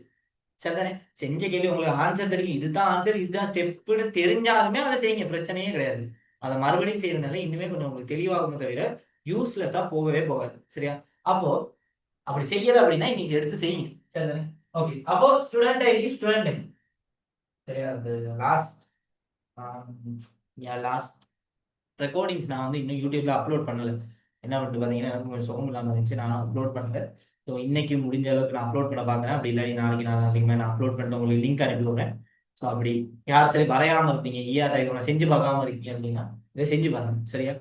S1: சரிதானே? செஞ்ச கேள்வி உங்களுக்கு ஆன்சர் தெரியும், இதுதான் ஆன்சர், இதுதான் ஸ்டெப்னு தெரிஞ்சாலுமே அதை செய்யுங்க, பிரச்சனையே கிடையாது. அதை மறுபடியும் செய்யறதுனால இன்னுமே கொஞ்சம் உங்களுக்கு தெளிவாகுமே தவிர யூஸ்லெஸ்ஸா போகவே போகாது, சரியா? அப்போ அப்படி செய்யல அப்படின்னா நீங்க எடுத்து செய்யுங்க, சரிதானே? ஓகே, அப்போ ஸ்டூடெண்ட் ஐடி, ஸ்டூடெண்ட் நேம், சரியா? அது லாஸ்ட் லாஸ்ட் ரெக்கார்டிங்ஸ் நான் வந்து இன்னும் யூடியூப்ல அப்லோட் பண்ணல. என்ன பண்ணிட்டு பார்த்தீங்கன்னா, எனக்கு கொஞ்சம் சுகம் இல்லாமல் இருந்துச்சு, நான் அப்லோட் பண்ணல. ஸோ இன்னைக்கு முடிஞ்ச அளவுக்கு நான் அப்லோட் பண்ண பார்க்குறேன். அப்படி இல்லை நாளைக்கு நான் அப்லோட் பண்ணிட்டு உங்களுக்கு லிங்க் அனுப்பி விடுறேன். ஸோ அப்படி யார் சரி வரையாமல் இருப்பீங்க, இஆர் டயக்ராம் செஞ்சு பார்க்காம இருக்கீங்க அப்படின்னா இதை செஞ்சு பாருங்க, சரியா?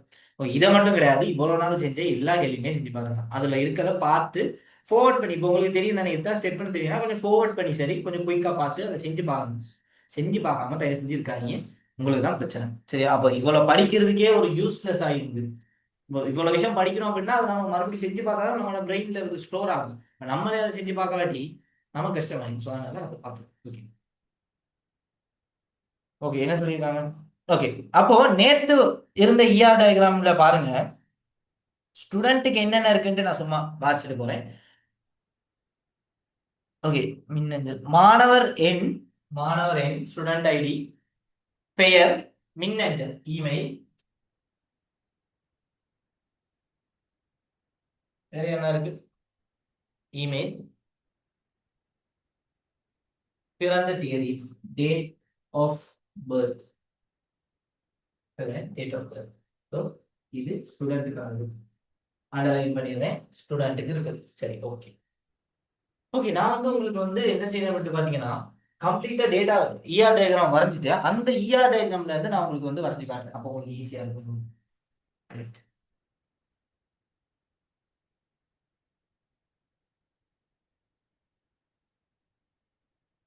S1: இதை மட்டும் கிடையாது, இவ்வளோ நாள் செஞ்ச எல்லா கேள்வியுமே செஞ்சு பாருங்க. அதில் இருக்கிறத பார்த்து ஃபார்வர்ட் பண்ணி, இப்போ உங்களுக்கு தெரியும் தானே, எதாவது ஸ்டெப்னு தெரியும்னா கொஞ்சம் ஃபார்வர்ட் பண்ணி சரி கொஞ்சம் குயிக்காக பார்த்து அதை செஞ்சு பாருங்க. செஞ்சு பார்க்காம தயவு செஞ்சு இருக்காங்க, உங்களுக்கு தான் பிரச்சனை, சரியா? அப்போ இவ்வளவு படிக்கிறதுக்கே ஒரு யூஸ்லெஸ் ஆயிருக்கு. இவ்வளவு விஷயம் படிக்கிறோம் அப்படின்னா அதை நம்ம மறுபடியும் செஞ்சு பார்க்காத நம்மளோட பிரெயின்ல இது ஸ்டோர் ஆகும். நம்மளே அதை செஞ்சு பார்க்காட்டி நமக்கு கஷ்டமாயிடும். ஸோ அதனால அதை பார்த்து ஓகே. ஓகே, என்ன சொல்லியிருக்காங்க? ஓகே, அப்போ நேத்து இருந்த இஆர் டயக்ராம்ல பாருங்க, ஸ்டூடெண்ட்டுக்கு என்னென்ன இருக்குன்ட்டு நான் சும்மா வாசிச்சுட்டு போறேன். ஓகே. மின்னஞ்சல் மாணவர் எண், மாணவர் எண், ஸ்டூடெண்ட் ஐடி, பெயர், மின்னஞ்சல் இமெயில், வேற என்ன இருக்கு? இமெயில், பிறந்த தேதி, date of birth, date of birth. So இது ஸ்டூடெண்ட்டுக்கானது. அண்டர்லைன் பண்ணிடுறேன், ஸ்டூடெண்ட்டுக்கு இருக்குது. சரி, ஓகே. ஓகே, நான் வந்து உங்களுக்கு வந்து என்ன செய்யணும் பாத்தீங்கன்னா, கம்ப்ளீட்டா டேட்டா இஆர் டயக்ராம் வரைஞ்சிட்டு அந்த இஆர் டயக்ராம்ல இருந்து நான் உங்களுக்கு வந்து வரைஞ்சு காட்டுறேன். அப்போ உங்களுக்கு ஈஸியா இருக்கும்.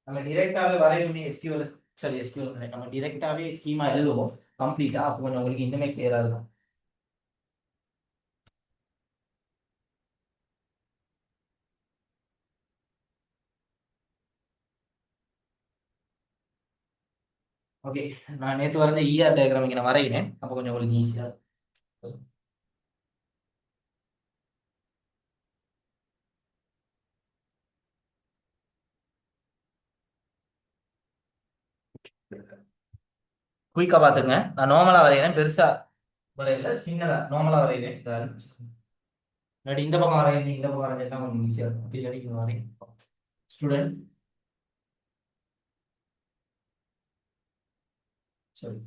S1: நம்ம டிரெக்டாவே வரையுமே எஸ்கியூஎல், சாரி எஸ்கியூஎல் நம்ம டிரெக்டாவே ஸ்கீமா எழுதுவோம் கம்ப்ளீட்டா. அப்போ கொஞ்சம் உங்களுக்கு இன்னுமே கிளியரா இருக்கும். ஓகே, நான் நேற்று வரைஞ்ச இஆர் டயக்ராம் இங்க நான் வரைகிறேன். அப்போ கொஞ்சம் உங்களுக்கு ஈஸியா இருக்கும். குயிக்கா பாத்துங்க. நான் நார்மலா வரைகிறேன், பெருசா வரையில, சின்னதா நார்மலா வரைகிறேன். இல்லாட்டி இந்த பக்கம் வரைகிறேன், இந்த பக்கம் வரைஞ்சா கொஞ்சம் ஈஸியா இருக்கும். இல்லாட்டி இங்க வரையும் student, sorry,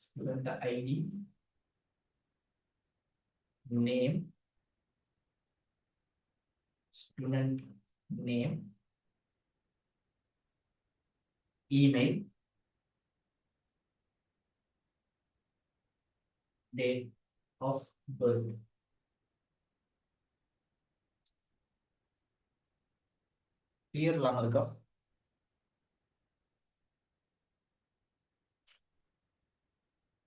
S1: student ID, name, student name, email, date of birth. Clear இல்லாம இருக்கா?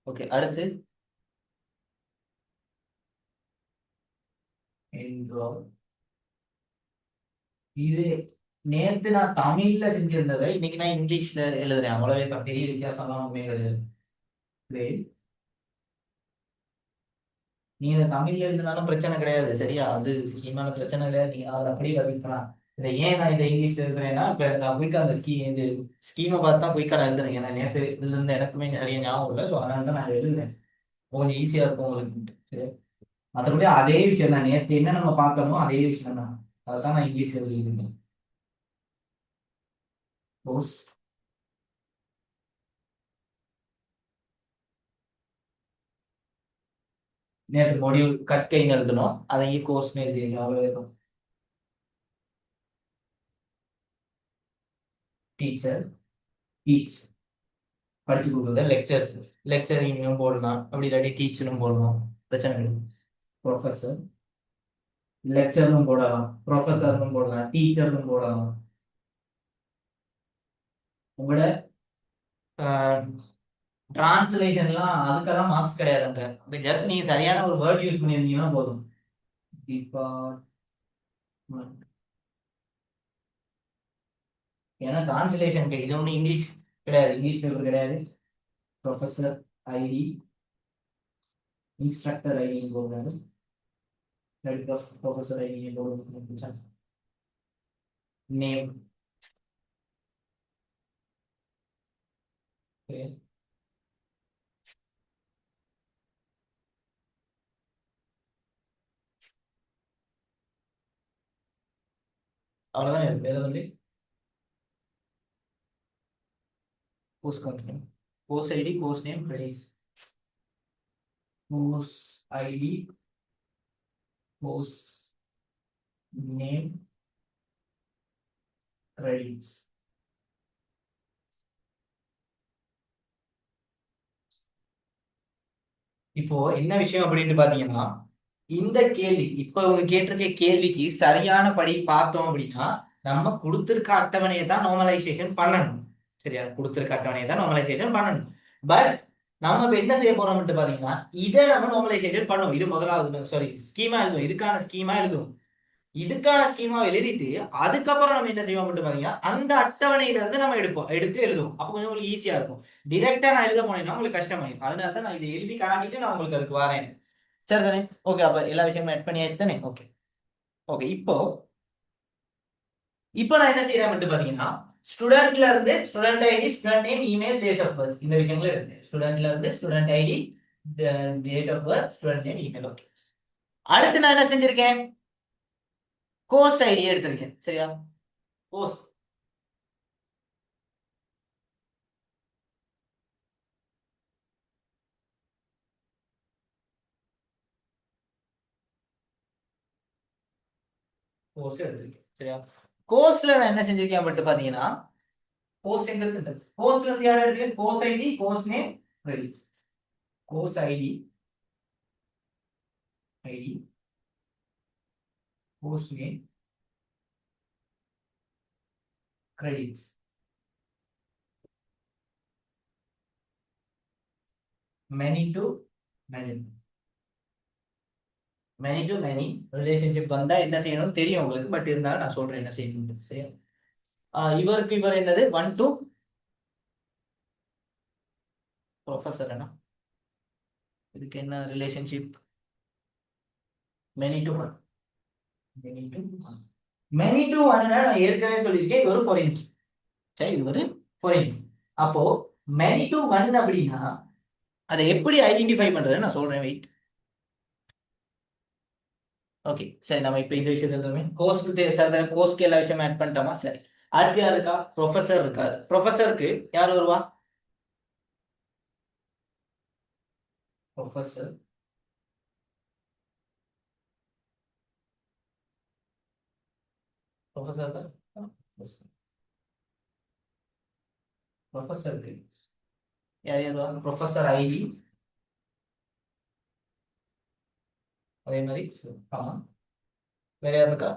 S1: ஓகே, அடுத்து enroll. இது நேத்து நான் தமிழ்ல செஞ்சிருந்ததை இன்னைக்கு நான் இங்கிலீஷ்ல எழுதுறேன். அவ்வளவே பெரிய வித்தியாசம்லாம் ஒண்ணுமே கிடையாது. Great. நீங்க தமிழ்ல எழுதினாலும் பிரச்சனை கிடையாது, சரியா? அது ஸ்கீமான பிரச்சனை கிடையாது. நீங்க அதை அப்படியே பதிக்கலாம். இதை ஏன் நான் இதை இங்கிலீஷ்ல எழுதுறேன்னா, இப்ப நான் குயிக்கா அந்த இந்த ஸ்கீமை பார்த்து தான் குயிக்கா நான் எழுதுறேன். ஏன்னா நேற்று இதுல இருந்து எனக்குமே நிறைய ஞாபகம் இல்லை. ஸோ அதனால தான் நான் எழுதுறேன், கொஞ்சம் ஈஸியா இருக்கும் உங்களுக்கு. சரி, மற்றபடி அதே விஷயம் தான், நேற்று என்ன நம்ம பார்த்தோமோ அதே விஷயம் தான். அதை தான் நான் இங்கிலீஷ்ல எழுதிருந்தேன். கோர்ஸ், நேற்று மொடியூல் கற்கைன்னு எழுதணும், அதை இங்கே கோர்ஸ்னு எழுதிருங்க, அவ்வளோ. டீச்சர், டீச், படிச்சு கொடுக்குறது, லெக்சர்ஸ், லெக்சரிங்கும் போடலாம், அப்படி இல்லாட்டி டீச்சரும் போடணும், பிரச்சனை இல்லை. ப்ரொஃபஸர், லெக்சரும் போடலாம், ப்ரொஃபஸர்னு போடலாம், டீச்சர்னு போடலாம். உங்களோட டிரான்ஸ்லேஷன்லாம் அதுக்கெல்லாம் மார்க்ஸ் கிடையாதுங்க. ஜஸ்ட் நீங்க சரியான ஒரு வேர்ட் யூஸ் பண்ணியிருந்தீங்கன்னா போதும். டிபார்ட்மெண்ட், ஏன்னா டிரான்ஸ்லேஷன் இது ஒன்றும் இங்கிலீஷ் கிடையாது, இங்கிலீஷ் பேப்பர் கிடையாது. ப்ரொஃபஸர் ஐடி, இன்ஸ்ட்ரக்டர் ஐடி போடுறாரு, ப்ரொஃபஸர் ஐடி போடுறது, நேம். அவ்வளவுதான் இருக்கு. வேற வந்து course continue, course ID, course name, price. Course ID, course name, credits. இப்போ என்ன விஷயம் அப்படின்னு பாத்தீங்கன்னா, இந்த கேள்வி இப்ப உங்க கேட்டிருக்க கேள்விக்கு சரியான படி பார்த்தோம் அப்படின்னா, நம்ம கொடுத்திருக்க அட்டவணையை தான் நார்மலைசேஷன் பண்ணணும். சரியா? கொடுத்திருக்க அட்டவணையை தான் நார்மலைசேஷன் பண்ணணும். பட் நம்ம இப்ப என்ன செய்ய போறோம்னு பாத்தீங்கன்னா, இதை நம்ம நார்மலைசேஷன் பண்ணுவோம். இது முதலாவது, சாரி, ஸ்கீமா எழுதுவோம். இதுக்கான ஸ்கீமா எழுதுவோம். இதுக்கான ஸ்கீமா எழுதிட்டு அதுக்கப்புறம் நம்ம என்ன செய்வோம் பாத்தீங்கன்னா, அந்த அட்டவணையில இருந்து நம்ம எடுத்து எழுதுவோம். அப்ப கொஞ்சம் உங்களுக்கு ஈஸியா இருக்கும். டிரெக்டா நான் எழுத போனேன்னா உங்களுக்கு கஷ்டமாயிருக்கும். அதனால தான் நான் இதை எழுதி காட்டிட்டு நான் உங்களுக்கு அதுக்கு வரேன். சரி தானே? ஓகே, அப்ப எல்லா விஷயமும் ஆட் பண்ணியாச்சு தானே? ஓகே. ஓகே, இப்போ நான் என்ன செய்யறேன் பாத்தீங்கன்னா, ஸ்டூடெண்ட்ல இருந்து student ID, student name, email, date of birth, இந்த விஷயங்கள இருக்கு. ஸ்டூடெண்ட்ல இருந்து student ID, date of birth, student name, email. Okay, அடுத்து நான் என்ன செஞ்சிருக்கேன், கோர்ஸ் ஐடி எடுத்திருக்கேன். சரியா, கோர்ஸ் கோர்ஸ் எடுத்திருக்கேன். சரியா, கோர்ஸ்ல நான் என்ன செஞ்சிருக்கேன் மட்டும் பாத்தீங்கன்னா, கோர்ஸ் எங்க இருக்கு, கோர்ஸ்ல இருந்து யார் இருக்கு, course ID, course name, credits. Course ID, ID, course name, credits. Many to many, many to many relationship வந்தா என்ன செய்யணும்னு தெரியும் உங்களுக்கு, பட் இருந்தாலும் நான் சொல்றேன் என்ன செய்யணும். சரியா, இவருக்கு இவர் என்னது, 1 to ப்ரொஃபஸர். என்ன இதுக்கு என்ன relationship, many to one, many to one, many to one. நான் ஏற்கனவே சொல்லியிருக்கேன், இது ஒரு ஃபாரின் கீ. சரி, இது ஒரு ஃபாரின் கீ. அப்போ மெனி டு ஒன் அப்படின்னா அதை எப்படி ஐடென்டிஃபை பண்றதுன்னு நான் சொல்றேன், வெயிட். ஓகே, சரி, நம்ம இப்போ இந்த விஷயத்துல கோர்ஸ்க்கு சார், கோர்ஸ்க்கு எல்லா விஷயமும் ஆட் பண்ணிட்டோமா. சரி, அடுத்து யார் இருக்கா, ப்ரொஃபஸர் இருக்காரு. ப்ரொஃபஸருக்கு யார் வருவா, ப்ரொஃபஸர். ப்ரொஃபஸர் தான், ப்ரொஃபஸருக்கு யார் யார் வருவா, ப்ரொஃபஸர் ஐடி, அதே மாதிரி. ஆமா, வேற யார் இருக்கா,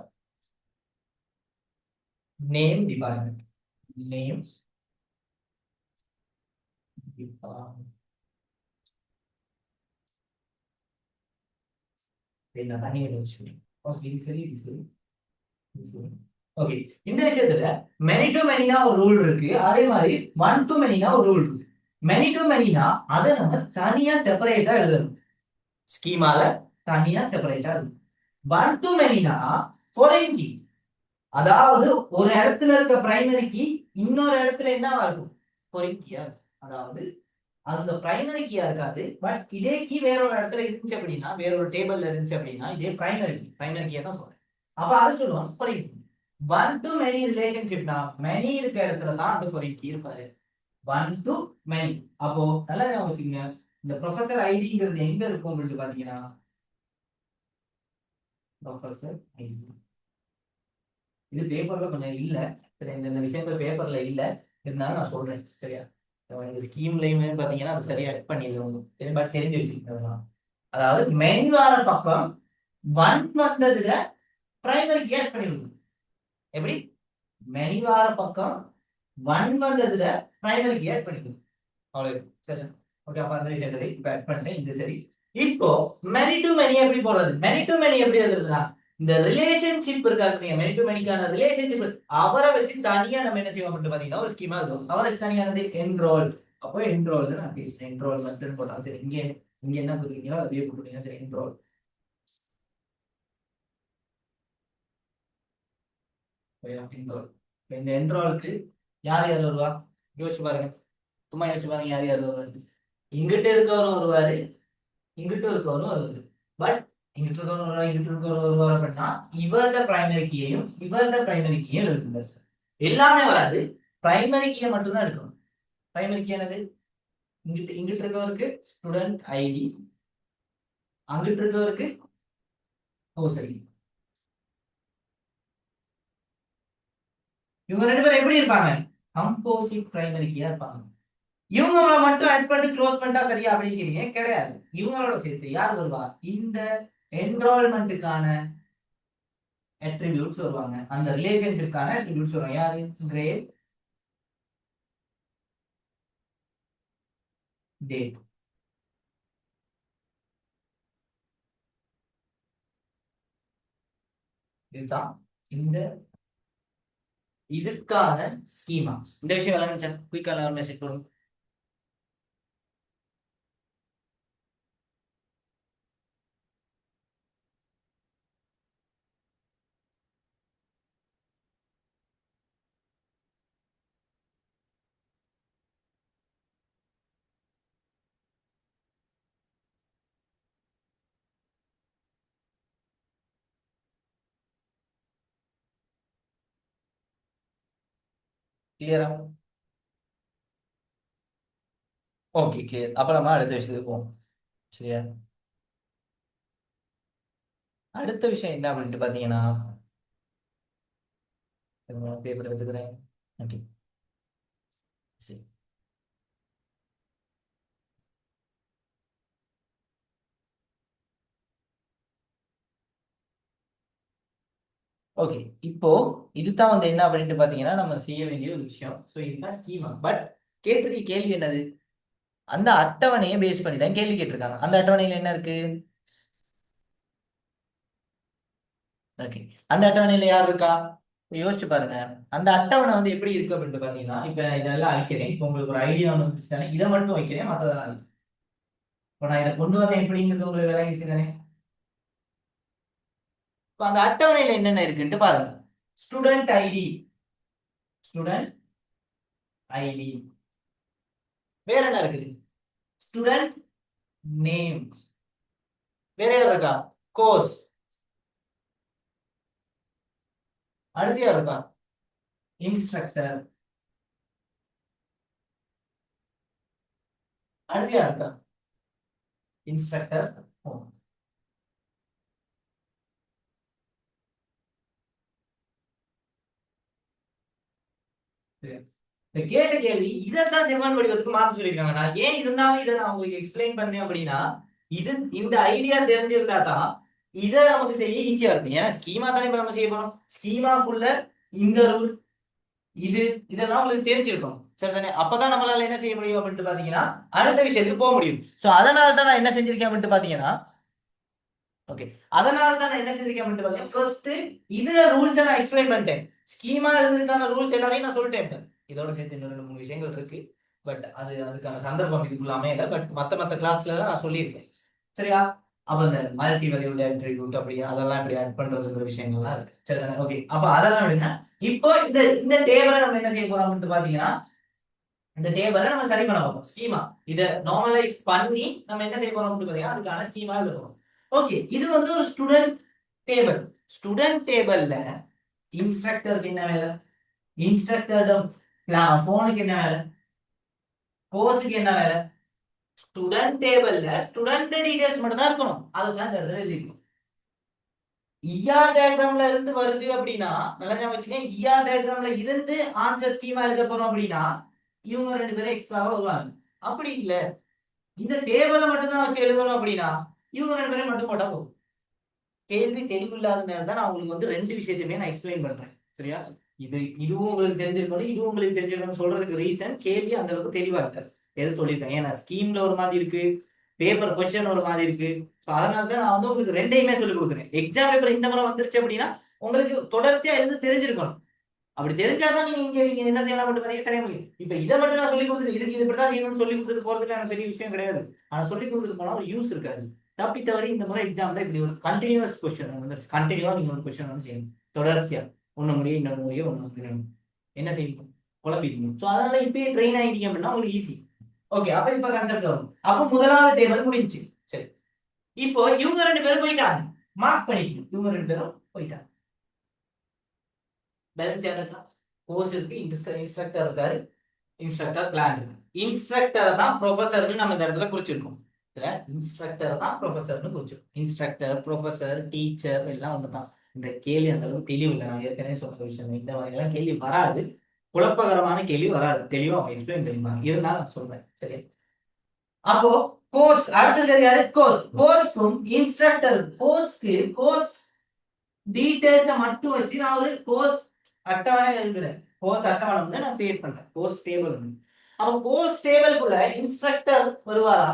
S1: நேம் டிபார்ட்மெண்ட், நேம் டிபார்ட்மெண்ட். நான் தனி வச்சு. ஓகே, இது சரி, இது சரி, இது சரி. ஓகே, இந்த விஷயத்துல மெனி டு மெனினா ஒரு ரூல் இருக்கு, அதே மாதிரி 1 to மெனினா ஒரு ரூல் இருக்கு. மெனி டு மெனினா அதை நம்ம தனியா செப்பரேட்டா எழுதணும், ஸ்கீமால தனியா செப்பரேட்டா எழுதணும். 1 to மெனினா ஃபாரின் கீ, அதாவது ஒரு இடத்துல இருக்க பிரைமரி கீ இன்னொரு இடத்துல என்னவா இருக்கும், ஃபாரின் கீயா. அதாவது அந்த பிரைமரி கீயா இருக்காது, பட் இதே கீ வேற ஒரு இடத்துல இருந்துச்சு அப்படின்னா, வேற ஒரு டேபிள்ல இருந்துச்சு அப்படின்னா, இதே பிரைமரி கீயா தான் சொல்றேன். அப்ப அது சொல்லுவாங்க ஃபாரின் கீ. 1 to மெனி ரிலேஷன்ஷிப்னா மெனி இருக்க இடத்துல தான் அந்த ஃபாரின் கீ இருப்பாரு. 1 to மெனி. அப்போ நல்லா ஞாபகம் வச்சுக்கோங்க, இந்த ப்ரொஃபஸர் ஐடிங்கிறது எங்க இருக்கும் அப்படின்னு பாத்தீங்கன்னா, ப்ரொஃபஸர் ஐடி. இது பேப்பர்ல கொஞ்சம் இல்ல, சரி, இந்த விஷயங்கள் பேப்பர்ல இல்ல, இருந்தாலும் நான் சொல்றேன். சரியா, இந்த ஸ்கீம்லயுமே பாத்தீங்கன்னா அது சரியா ஆட் பண்ணிடுவோம். சரி, பட் தெரிஞ்சு வச்சுக்கலாம். அதாவது மெயின் வார பக்கம் 1 வந்ததுல பிரைமரி ஆட் பண்ணிடுவோம். எப்படி, மெனி வார பக்கம் 1 வந்ததுல பிரைமரி ஆட் பண்ணிடுவோம். அவ்வளவு. சரி, ஓகே, அப்ப அந்த விஷயம் சரி, இப்ப ஆட் பண்ணிட்டேன், இது சரி. இப்போ மெனி டு மெனி எப்படி போடுறது, மெனி டு மெனி எப்படி எழுதுறதுனா, இந்த ரிலேஷன்ஷிப் இருக்காங்க, மெனி டு மெனிக்கான ரிலேஷன்ஷிப் அவரை வச்சு தனியா நம்ம என்ன செய்வோம் மட்டும் பாத்தீங்கன்னா, ஒரு ஸ்கீமா இருக்கும். அவரை வச்சு தனியானது என்ரோல். அப்போ என்ரோல் தான் அப்படி என்ரோல் மட்டும் போட்டோம். சரி, இங்க என்ன கொடுக்குறீங்களோ அப்படியே கொடுக்குறீங்க. சரி, என்ரோல். என்ரோல். இந்த என்ரோலுக்கு யார் யார் வருவா, யோசிச்சு பாருங்க, சும்மா யோசிச்சு பாருங்க, யார் யார் வருவாரு. இங்கிட்ட இருக்கவரும் வருவாரு, இங்கிட்ட இருக்கவரும் வருவாரு. பட் இங்கிட்ட இருக்கவரும் வருவாரு, இங்கிட்ட இருக்கவரும் வருவாரு அப்படின்னா இவரோட பிரைமரி கீயையும் இவரோட பிரைமரி கீயும் எழுதுங்க. எல்லாமே வராது, பிரைமரி கீயை மட்டும் தான் எடுக்கணும். பிரைமரி கீ என்னது, இங்கிட்ட இருக்கவருக்கு ஸ்டூடெண்ட் ஐடி, அங்கிட்ட இருக்கவருக்கு கோர்ஸ் ஐடி. இவங்க ரெண்டு பேரும் எப்படி இருப்பாங்க, கம்போசிட் பிரைமரி கீயா இருப்பாங்க. இவங்கள மட்டும் ஆட் பண்ணி க்ளோஸ் பண்ணிட்டா சரியா அப்படிங்கிறீங்க, கிடையாது. இவங்களோட சேர்த்து யார் வருவா, இந்த என்ரோல்மெண்ட்டுக்கான அட்ரிபியூட்ஸ் வருவாங்க, அந்த ரிலேஷன்ஷிப்கான அட்ரிபியூட்ஸ் வருவாங்க. யாரு, கிரேட், டேட். இதுதான் இந்த இதுக்கான ஸ்கீமா. இந்த விஷயம் விளங்குச்சா, குயிக்கான ஒரு மெசேஜ் போடுங்க. கிளியரா? Okay clear. அப்ப நம்ம அடுத்த விஷயத்துக்கு போவோம். சரியா? அடுத்த விஷயம் என்ன அப்படின்ட்டு பாத்தீங்கன்னா, பேப்பர் எடுத்துக்கிறேன். ஓகே சரி. ஓகே இப்போ இதுதான் வந்து என்ன அப்படின்ட்டு பாத்தீங்கன்னா நம்ம செய்ய வேண்டிய ஒரு விஷயம். ஸோ இதுதான் ஸ்கீமா. பட் கேட்டிருக்க கேள்வி என்னது? அந்த அட்டவணையை பேஸ் பண்ணி தான் கேள்வி கேட்டிருக்காங்க. அந்த அட்டவணையில என்ன இருக்கு? ஓகே, அந்த அட்டவணையில யார் இருக்கா? யோசிச்சு பாருங்க. அந்த அட்டவணை வந்து எப்படி இருக்கு அப்படின்ட்டு பாத்தீங்கன்னா, இப்ப இதெல்லாம் அழிக்கிறேன். இப்போ உங்களுக்கு ஒரு ஐடியா ஒன்று வந்துச்சுதானே, இதை மட்டும் வைக்கிறேன், மற்றதெல்லாம் அழிக்கிறேன். இப்போ நான் இதை கொண்டு வரேன் எப்படிங்கிறது உங்களுக்கு விளங்கிச்சு தானே? இப்போ அந்த அட்டவணையில என்னென்ன இருக்குன்ட்டு பாருங்க. Student ID, student ID. வேற என்ன இருக்குது? Student name. வேற யார் இருக்கா? கோர்ஸ். அடுத்து யார் இருக்கா? இன்ஸ்ட்ரக்டர். அடுத்து யார் இருக்கா? இன்ஸ்ட்ரக்டர். இந்த கேட்ட கேள்வி இதைத்தான் செவ்வன் வடிவத்துக்கு மாத்த சொல்லியிருக்காங்க. நான் ஏன் இருந்தாலும் இதை நான் உங்களுக்கு எக்ஸ்பிளைன் பண்ணேன் அப்படின்னா, இது இந்த ஐடியா தெரிஞ்சிருந்தா தான் இதை நமக்கு செய்ய ஈஸியா இருக்கும். ஏன்னா ஸ்கீமா தானே இப்ப நம்ம செய்ய போறோம். ஸ்கீமாக்குள்ள இந்த ரூல் இது இதெல்லாம் உங்களுக்கு தெரிஞ்சிருக்கும். சரிதானே? அப்பதான் நம்மளால என்ன செய்ய முடியும் அப்படின்ட்டு பாத்தீங்கன்னா அடுத்த விஷயத்துக்கு போக முடியும். சோ அதனால தான் நான் என்ன செஞ்சிருக்கேன் அப்படின்ட்டு பாத்தீங்கன்னா, ஓகே, அதனால தான் நான் என்ன செஞ்சிருக்கேன் அப்படின்ட்டு பாத்தீங்கன்னா, ஃபர்ஸ்ட் இதுல ரூல்ஸ் நான் எக்ஸ்பிளைன் பண்ணிட்டேன். ஸ்கீமா இருந்ததுக்கான ரூல்ஸ் எல்லாத்தையும் நான் சொல்லிட்டேன். இதோட சேர்த்து இன்னும் 2 3 விஷயங்கள் இருக்கு. பட் அதுக்கான சந்தர்ப்பம் இதுக்குள்ள அமையல. பட் மத்த கிளாஸ்ல நான் சொல்லியிருக்கேன். சரியா? அப்ப இந்த மல்டி வேல்யூட் அட்ரிபியூட் அப்படி அதெல்லாம் இப்படி ஆட் பண்றதுங்கிற விஷயங்கள்லாம் இருக்கு. சரிதானே? ஓகே, அப்ப அதெல்லாம் விடுங்க. இப்போ இந்த இந்த டேபிளை நம்ம என்ன செய்ய போறோம் அப்படின்னு பாத்தீங்கன்னா, இந்த டேபிளை நம்ம சரி பண்ண போறோம். ஸ்கீமா இதை நார்மலைஸ் பண்ணி நம்ம என்ன செய்ய போறோம் அப்படின்னு பாத்தீங்கன்னா அதுக்கான ஸ்கீமா இருக்கும். ஓகே, இது வந்து ஒரு ஸ்டூடெண்ட் டேபிள். ஸ்டூடெண்ட் டேபிள்ல இன்ஸ்ட்ரக்டருக்கு என்ன வேலை? இன்ஸ்ட்ரக்டர் போனுக்கு என்ன வேலை? கோர்ஸுக்கு என்ன வேலை? ஸ்டூடெண்ட் டேபிள்ல ஸ்டூடெண்ட் டீடைல்ஸ் மட்டும் தான் இருக்கணும். அதுதான் இந்த இடத்துல எழுதிக்கணும். இஆர் டயக்ராம்ல இருந்து வருது அப்படின்னா நல்லா ஞாபகம் வச்சுக்கோங்க. இஆர் டயக்ராம்ல இருந்து ஆன்சர் ஸ்கீமா எழுத போறோம் அப்படின்னா இவங்க 2 பேரும் எக்ஸ்ட்ராவா வருவாங்க. அப்படி இல்ல, இந்த டேபிளை மட்டும் தான் வச்சு எழுதணும் அப்படின்னா இவங்க 2 பேரும் மட்டும் போட்டா போதும். கேள்வி தெளிவில்லாத நேரம் தான் நான் உங்களுக்கு வந்து 2 விஷயத்தையுமே நான் எக்ஸ்பிளைன் பண்றேன். சரியா? இதுவும் உங்களுக்கு தெரிஞ்சிருக்கணும், இதுவும் உங்களுக்கு தெரிஞ்சிருக்கணும் சொல்றதுக்கு ரீசன் கேள்வி அந்த அளவுக்கு தெளிவா இருக்காது. எது சொல்லியிருக்கேன்? ஏன்னா ஸ்கீம்ல ஒரு மாதிரி இருக்கு, பேப்பர் கொஸ்டின் ஒரு மாதிரி இருக்கு. அதனால தான் நான் வந்து உங்களுக்கு 2யுமே சொல்லி கொடுக்குறேன். எக்ஸாம் பேப்பர் இந்த முறை வந்துருச்சு அப்படின்னா உங்களுக்கு தொடர்ச்சியா இருந்து தெரிஞ்சிருக்கணும். அப்படி தெரிஞ்சாதான் நீங்க என்ன செய்யலாம் மட்டும் பாத்தீங்கன்னா சரியா முடியும். இப்ப இதை மட்டும் நான் சொல்லி கொடுத்து இதுக்கு இது இப்படிதான் செய்யணும்னு சொல்லி கொடுத்துட்டு போறதுல எனக்கு பெரிய விஷயம் கிடையாது. ஆனா சொல்லி கொடுத்துட்டு போனா ஒரு யூஸ் இருக்காது. தப்பி தவறி இந்த முறை எக்ஸாம்ல இப்படி ஒரு கண்டினியூஸ் கொஸ்டின் வந்து கண்டினியூவா நீங்க ஒரு கொஸ்டின் வந்து செய்யணும். தொடர்ச்சியா ஒண்ணு முடியும் இன்னொரு முடியும் ஒண்ணு முடியும் என்ன செய்யணும்? குழப்பிக்கணும். சோ அதனால இப்பயே ட்ரெயின் ஆகிட்டீங்க அப்படின்னா உங்களுக்கு ஈஸி. ஓகே, அப்ப இப்ப கான்செப்ட் வரும். அப்ப முதலாவது டேபிள் முடிஞ்சு. சரி, இப்போ இவங்க 2 பேரும் போயிட்டாங்க. மார்க் பண்ணிக்கணும். இவங்க 2 பேரும் போயிட்டாங்க. பேலன்ஸ் யாருக்கா? கோர்ஸ் இருக்கு, இன்ஸ்ட்ரக்டர் இருக்காரு, இன்ஸ்ட்ரக்டர் பிளான் இருக்கு. இன்ஸ்ட்ரக்டரை தான் ப்ரொஃபசர்னு நம்ம இந்த இடத்துல குறிச்சிருக்கோம். இதுல இன்ஸ்ட்ரக்டர் தான் ப்ரொஃபசர்னு குறிச்சிருக்கோம். இன்ஸ்ட்ரக்டர், ப்ரொஃபசர், டீச்சர் எல்லாம் ஒண்ணுதான். இந்த கேள்வி அந்த அளவுக்கு தெளிவு இல்லை. நான் ஏற்கனவே சொன்ன விஷயம் இந்த மாதிரி எல்லாம் கேள்வி வராது. குழப்பகரமான கேள்வி வராது. தெளிவா அவங்க எக்ஸ்பிளைன் பண்ணிப்பாங்க. இருந்தாலும் நான் சொல்றேன். சரி, அப்போ கோர்ஸ் அடுத்தது யாரு? கோர்ஸ். கோர்ஸ்க்கும் இன்ஸ்ட்ரக்டர் கோர்ஸ்க்கு கோர்ஸ் டீடைல்ஸை மட்டும் வச்சு நான் ஒரு கோர்ஸ் அட்டவணை எழுதுறேன். கோர்ஸ் அட்டவணை வந்து நான் கிரியேட் பண்றேன். கோர்ஸ் டேபிள் வந்து அப்ப கோர்ஸ் டேபிள்குள்ள இன்ஸ்ட்ரக்டர் வருவாரா?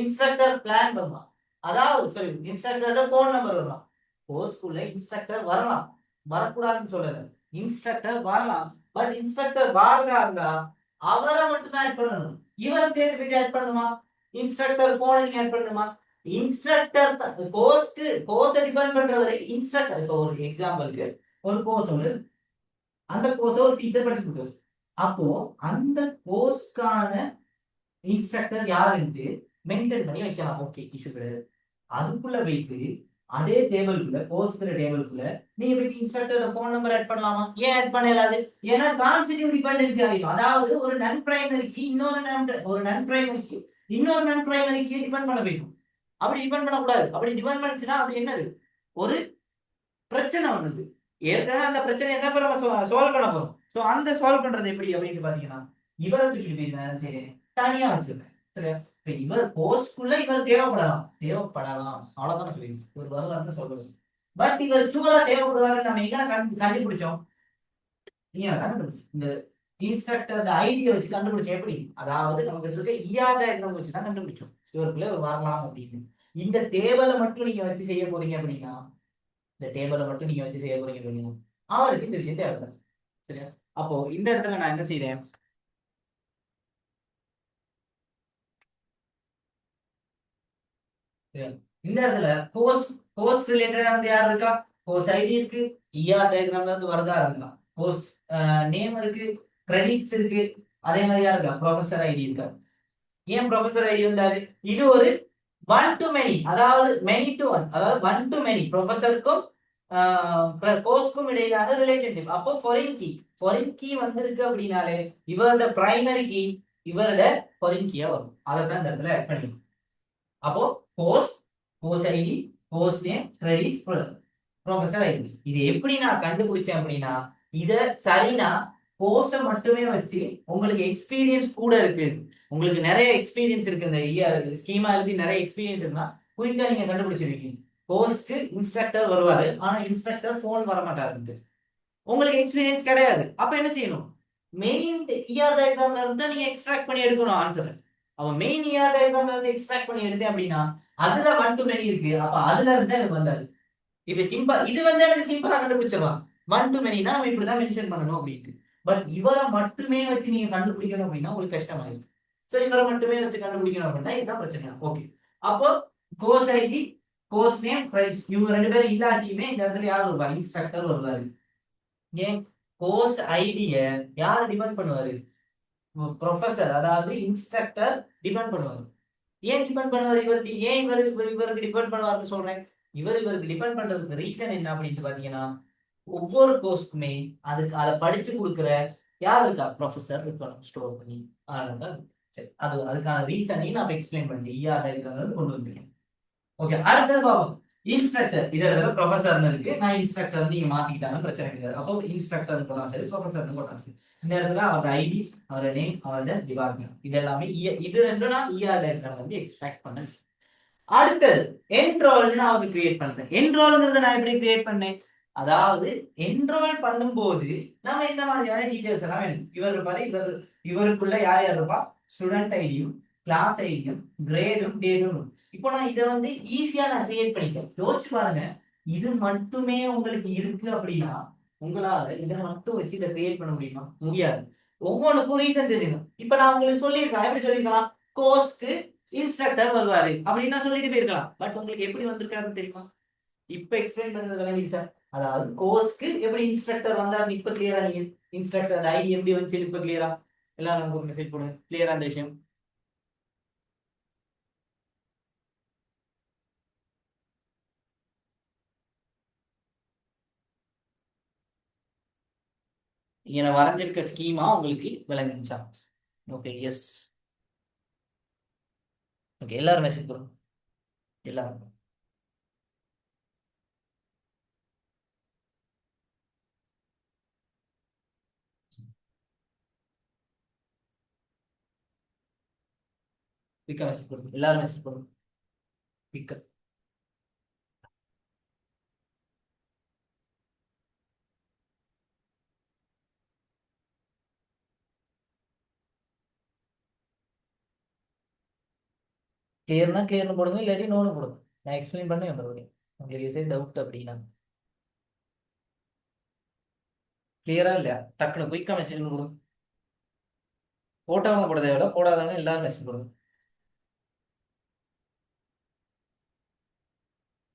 S1: இன்ஸ்ட்ரக்டர் பிளான் வருமா? அதாவது சரி, இன்ஸ்ட்ரக்டரோட ஃபோன் நம்பர் வருமா? கோர்ஸ்குள்ள இன்ஸ்ட்ரக்டர் வரலாம், வரக்கூடாதுன்னு சொல்லல. இன்ஸ்ட்ரக்டர் வரலாம். பட் இன்ஸ்ட்ரக்டர் வரதா இருந்தா அவரை மட்டும் தான் ஆட் பண்ணணும். இவரை சேர்த்து ஆட் பண்ணுமா? இன்ஸ்ட்ரக்டர் போன் நீங்க ஆட் பண்ணணுமா? இன்ஸ்ட்ரக்டர் கோர்ஸ்க்கு கோர்ஸ் டிபெண்ட் பண்றவரை இன்ஸ்ட்ரக்டர். இப்போ ஒரு எக்ஸாம்பிளுக்கு ஒரு கோர்ஸ் வந்து அந்த கோர்ஸ் ஒரு டீச்சர் படிச்சு கொடுத்தாரு. அப்போ அந்த கோர்ஸ்க்கான இன்ஸ்ட்ரக்டர் யாருன்னு மெயின்டைன் பண்ணி வைக்கலாம். ஓகே, இஷ்யூ கிடையாது. அதுக்குள்ள வைத்து அதே டேபிள்குள்ள கோர்ஸ்ங்கிற டேபிள்குள்ள நீங்க போய் இன்ஸ்ட்ரக்டரோட ஃபோன் நம்பர் ஆட் பண்ணலாமா? ஏன் ஆட் பண்ணலாது? ஏன்னா டிரான்சிட்டிவ் டிபெண்டன்சி ஆகிடும். அதாவது ஒரு நன் பிரைமரிக்கு இன்னொரு நான் பிரைமரிக்கு டிபெண்ட் பண்ண வைக்கும். அப்படி டிபெண்ட் பண்ணக்கூடாது. அப்படி டிபெண்ட் பண்ணுச்சுன்னா அது என்னது? ஒரு பிரச்சனை ஒண்ணுது. ஏற்கனவே அந்த பிரச்சனை என்ன நம்ம சால்வ் பண்ண போறோம். ஸோ அந்த சால்வ் பண்றது எப்படி அப்படின்னு பாத்தீங்கன்னா இவரை தூக்கிட்டு போயிருந்தேன் சரி தனியா வச்சிருக்கேன். சரியா? இப்ப இவர் போஸ்ட்குள்ள இவர் தேவைப்படலாம் அவ்வளவுதான் சொல்லிருக்கேன். ஒரு வரலாறுன்னு சொல்றது. பட் இவர் சுவரா தேவைப்படுவாரு நம்ம எங்க கண்டுபிடிச்சோம்? நீங்க கண்டுபிடிச்சோம் இந்த இன்ஸ்ட்ரக்டர் ஐடியை வச்சு கண்டுபிடிச்சோம். எப்படி? அதாவது நம்ம இருக்க இஆர் டயக்ராம் வச்சு தான் கண்டுபிடிச்சோம் இவருக்குள்ள ஒரு வரலாம் அப்படின்னு. இந்த டேபிளை மட்டும் நீங்க வச்சு செய்ய போறீங்க அப்படின்னா அவருக்கு இந்த விஷயம் தேவை. சரியா? அப்போ இந்த இடத்துல நான் என்ன செய்றேன்? இந்த இடத்துல கோர்ஸ் கோர்ஸ் ரிலேட்டடா வந்து யார் இருக்கா? கோர்ஸ் ஐடி இருக்கு, இஆர் டயக்ராம்ல இருந்து வரதா இருந்தா கோர்ஸ் நேம் இருக்கு, கிரெடிட்ஸ் இருக்கு, அதே மாதிரி யார் இருக்கா? ப்ரொஃபசர் ஐடி இருக்கா? ஏன் ப்ரொஃபசர் ஐடி வந்தாரு? இது ஒரு ஒன் டு மெனி, அதாவது மெனி டு ஒன், அதாவது ஒன் டு மெனி ப்ரொஃபசருக்கும் கோர்ஸ்க்கும் இடையிலான ரிலேஷன்ஷிப். அப்போ ஃபாரின் கீ வந்திருக்கு அப்படின்னாலே இவரோட பிரைமரி கீ இவரோட ஃபாரின் கீயா வரும். அதை தான் இந்த இடத்துல ஆட் பண்ணிக்கணும். அப்போ course course ID, course name, credits, professor ID. இது எப்படி நான் கண்டுபிடிச்சேன் அப்படின்னா இத சரினா கோர்ஸை மட்டுமே வச்சு உங்களுக்கு எக்ஸ்பீரியன்ஸ் கூட இருக்கு, உங்களுக்கு நிறைய எக்ஸ்பீரியன்ஸ் இருக்கு, இந்த ஸ்கீமா எழுதி நிறைய எக்ஸ்பீரியன்ஸ் இருக்குன்னா குயிக்கா நீங்க கண்டுபிடிச்சிருக்கீங்க. கோர்ஸ்க்கு இன்ஸ்ட்ரக்டர் வருவாரு, ஆனா இன்ஸ்ட்ரக்டர் போன் வர மாட்டாரு. உங்களுக்கு எக்ஸ்பீரியன்ஸ் கிடையாது. அப்ப என்ன செய்யணும்? மெயின் இஆர் டயக்ராம்ல இருந்து நீங்க எக்ஸ்ட்ராக்ட் பண்ணி எடுக்கணும் ஆன்சர். அவன் மெயின் இஆர் டயக்ராம்ல இருந்து எக்ஸ்ட்ராக்ட் பண்ணி எடுத்தேன் அப்படின்னா அதுல ஒன் டு மெனி இருக்கு. அப்ப அதுல இருந்து எனக்கு வந்தாது. இப்ப சிம்பிள் இது வந்து எனக்கு சிம்பிளா கண்டுபிடிச்சிடலாம். ஒன் டு மெனினா நம்ம இப்படிதான் மென்ஷன் பண்ணணும் அப்படின்ட்டு. பட் இவரை மட்டுமே வச்சு நீங்க கண்டுபிடிக்கணும் அப்படின்னா உங்களுக்கு கஷ்டமாயிடும். சோ இவரை மட்டுமே வச்சு கண்டுபிடிக்கணும் அப்படின்னா இதுதான் பிரச்சனை. ஓகே, அப்போ கோர்ஸ் ஐடி, கோர்ஸ் நேம், இவங்க ரெண்டு பேரும் இல்லாட்டியுமே இந்த இடத்துல யார் வருவா? இன்ஸ்ட்ரக்டர் வருவாரு. ஏன்? கோர்ஸ் ஐடிய யார் டிபெண்ட் பண்ணுவாரு? ப்ரொஃபசர், அதாவது இன்ஸ்ட்ரக்டர் டிபெண்ட் பண்ணுவாரு. ஏன் டிபெண்ட் பண்ணுவார்? இவருக்கு டிபெண்ட் பண்ணுவாருன்னு சொல்றேன். இவருக்கு டிபெண்ட் பண்றதுக்கு ரீசன் என்ன அப்படின்னு பாத்தீங்கன்னா ஒவ்வொரு கோர்ஸ்க்குமே அதுக்கு அதை படிச்சு கொடுக்குற யார் இருக்கா? ப்ரொஃபசர் இருக்கணும் ஸ்டோர் பண்ணி. அதனால சரி, அதுக்கான ரீசனையும் நான் எக்ஸ்பிளைன் பண்ணி இஆர் கொண்டு வந்திருக்கேன். ஓகே, அடுத்தது பாப்போம். இன்ஸ்ட்ரக்டர் இத இடத்துல ப்ரொஃபசர்னு இருக்கு, நான் இன்ஸ்ட்ரக்டர் நீங்க மாத்திக்கிட்டாலும் பிரச்சனை கிடையாது. அப்போ இன்ஸ்ட்ரக்டர் போலாம் சரி, ப்ரொஃபசர்னு போலாம் சரி. இந்த இடத்துல அவரோட ஐடி, அவரோட நேம், அவரோட டிபார்ட்மெண்ட், இது எல்லாமே இது ரெண்டும் நான் இஆர் டயக்ராம் வந்து எக்ஸ்ட்ராக்ட் பண்ண. அடுத்தது என்ரோல் நான் வந்து கிரியேட் பண்றேன். என்ரோல்ங்கிறத நான் எப்படி கிரியேட் பண்ணேன்? அதாவது என்ரோல் பண்ணும்போது நம்ம இந்த மாதிரியான டீடைல்ஸ் எல்லாம் வேணும். இவர் பாரு, இவருக்குள்ள யார் யார் இருப்பா? ஸ்டூடெண்ட் ஐடியும், கிளாஸ் ஐடியும், கிரேடும், டேட்டும். இப்போ நான் இதை வந்து ஈஸியா நான் கிரியேட் பண்ணிட்டேன். யோசிச்சு பாருங்க, இது மட்டுமே உங்களுக்கு இருக்கு அப்படின்னா உங்களால இதை மட்டும் வச்சு இதை கிரியேட் பண்ண முடியுமா? முடியாது. ஒவ்வொன்றுக்கும் ரீசன் தெரியணும். இப்ப நான் உங்களுக்கு சொல்லியிருக்கேன். எப்படி சொல்லியிருக்கலாம்? கோர்ஸ்க்கு இன்ஸ்ட்ரக்டர் வருவாரு அப்படின்னு சொல்லிட்டு போயிருக்கலாம். பட் உங்களுக்கு எப்படி வந்திருக்காருன்னு தெரியுமா? இப்ப எக்ஸ்பிளைன் பண்ணது விளங்கிடுச்சு சார். அதாவது கோர்ஸ்க்கு எப்படி இன்ஸ்ட்ரக்டர் வந்தாரு இப்ப கிளியரா? நீங்க இன்ஸ்ட்ரக்டர் ஐடி எப்படி வந்து இப்ப கிளியரா எல்லாரும் ஒரு மெசேஜ் போடுங்க, கிளியரா அந்த விஷயம். இங்க நான் வரைஞ்சிருக்க ஸ்கீமா உங்களுக்கு விளங்கிச்சா? Okay, yes. ஓகே, எல்லாரும் மெசேஜ் போடுங்க. எல்லாரும் பிக்க மெசேஜ் போடுங்க. எல்லாரும் மெசேஜ் போடுங்க. பிக்க கிளியர்னா கிளியர்னு போடுங்க, இல்லாட்டி நோன்னு போடுங்க. நான் எக்ஸ்பிளைன் பண்ணி வந்துடுவேன். உங்களுக்கு சரி டவுட் அப்படின்னா கிளியரா இல்லையா? டக்குனு குயிக்கா மெசேஜ் கொடுங்க. போட்டவங்க போட தேவையில்ல, போடாதவங்க எல்லாரும் மெசேஜ் கொடுங்க.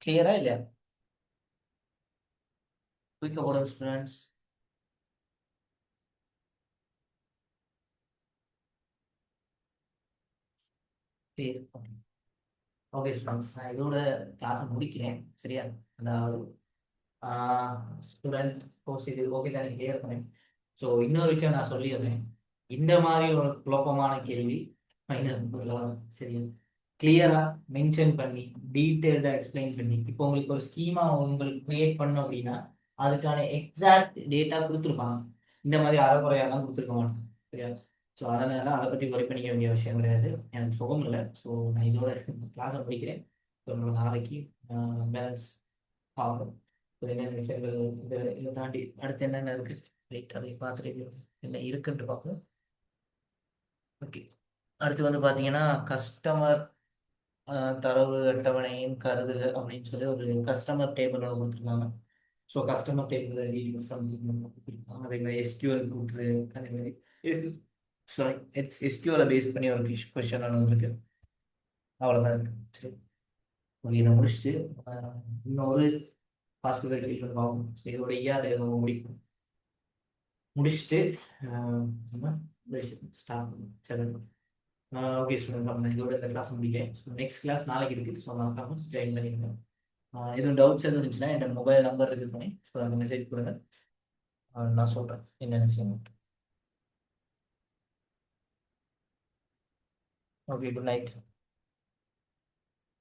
S1: கிளியரா இல்லையா? குயிக்கா போடுங்க ஸ்டூடெண்ட்ஸ். கிளியர். ஓகே ஸ்டூடெண்ட்ஸ், நான் இதோட கிளாஸை முடிக்கிறேன். சரியா? அதாவது ஸ்டூடெண்ட் கோர்ஸ் இது ஓகே தானே, கிளியர் பண்ணேன். ஸோ இன்னொரு விஷயம் நான் சொல்லிடுறேன். இந்த மாதிரி ஒரு குழப்பமான கேள்வி சரியா கிளியரா மென்ஷன் பண்ணி டீட்டெயில்டாக எக்ஸ்பிளைன் பண்ணி, இப்போ உங்களுக்கு ஒரு ஸ்கீமா உங்களுக்கு கிரியேட் பண்ணோம் அப்படின்னா அதுக்கான எக்ஸாக்ட் டேட்டா கொடுத்துருப்பாங்க. இந்த மாதிரி அறகுறையெல்லாம் கொடுத்துருக்க மாட்டோம். சரியா? ஸோ அதனால அதை பற்றி ஒர்க் பண்ணிக்க வேண்டிய விஷயம் கிடையாது. எனக்கு சுகம் இல்லை. ஸோ நான் இதோட கிளாஸை படிக்கிறேன். ஸோ நம்ம நாளைக்கு பேலன்ஸ் ஆகும். என்னென்ன விஷயங்கள் இதை தாண்டி அடுத்து என்னென்ன இருக்கு, ரைட், அதை பார்த்துட்டு என்ன இருக்குன்ட்டு பார்ப்போம். ஓகே, அடுத்து வந்து பார்த்தீங்கன்னா கஸ்டமர் தரவு அட்டவணையின் கருதுக அப்படின்னு சொல்லி ஒரு கஸ்டமர் டேபிள் கொடுத்துருக்காங்க. ஸோ கஸ்டமர் டேபிள் கொடுத்துருக்காங்க. அதே மாதிரி எஸ்கியூஎல் கூட்டுரு, அதே மாதிரி சாரி எஸ்கியூஎலை பேஸ் பண்ணி ஒரு கொஸ்டின் இருக்கு. அவ்வளோதான் இருக்கு. சரி, ஓகே, இதை முடிச்சுட்டு இன்னொரு ஹாஸ்பிட்டல் ட்ரீட்மெண்ட் ஆகும். இதோட அதை முடிச்சுட்டு ஸ்டார்ட் பண்ணும். சரி, ஓகே ஸ்டூடெண்ட், நான் இதோட இந்த கிளாஸ் முடிக்கிறேன். ஸோ நெக்ஸ்ட் கிளாஸ் நாளைக்கு இருக்குது. ஸோ நான் ஜாயின் பண்ணிக்கிறேன். எதுவும் டவுட்ஸ் எதுவும் இருந்துச்சுன்னா என்னோட மொபைல் நம்பர் இருக்குது பண்ணி ஸோ அந்த மெசேஜ் கொடுங்க. நான் சொல்கிறேன் என்னென்ன செய்யணும். Okay, good night.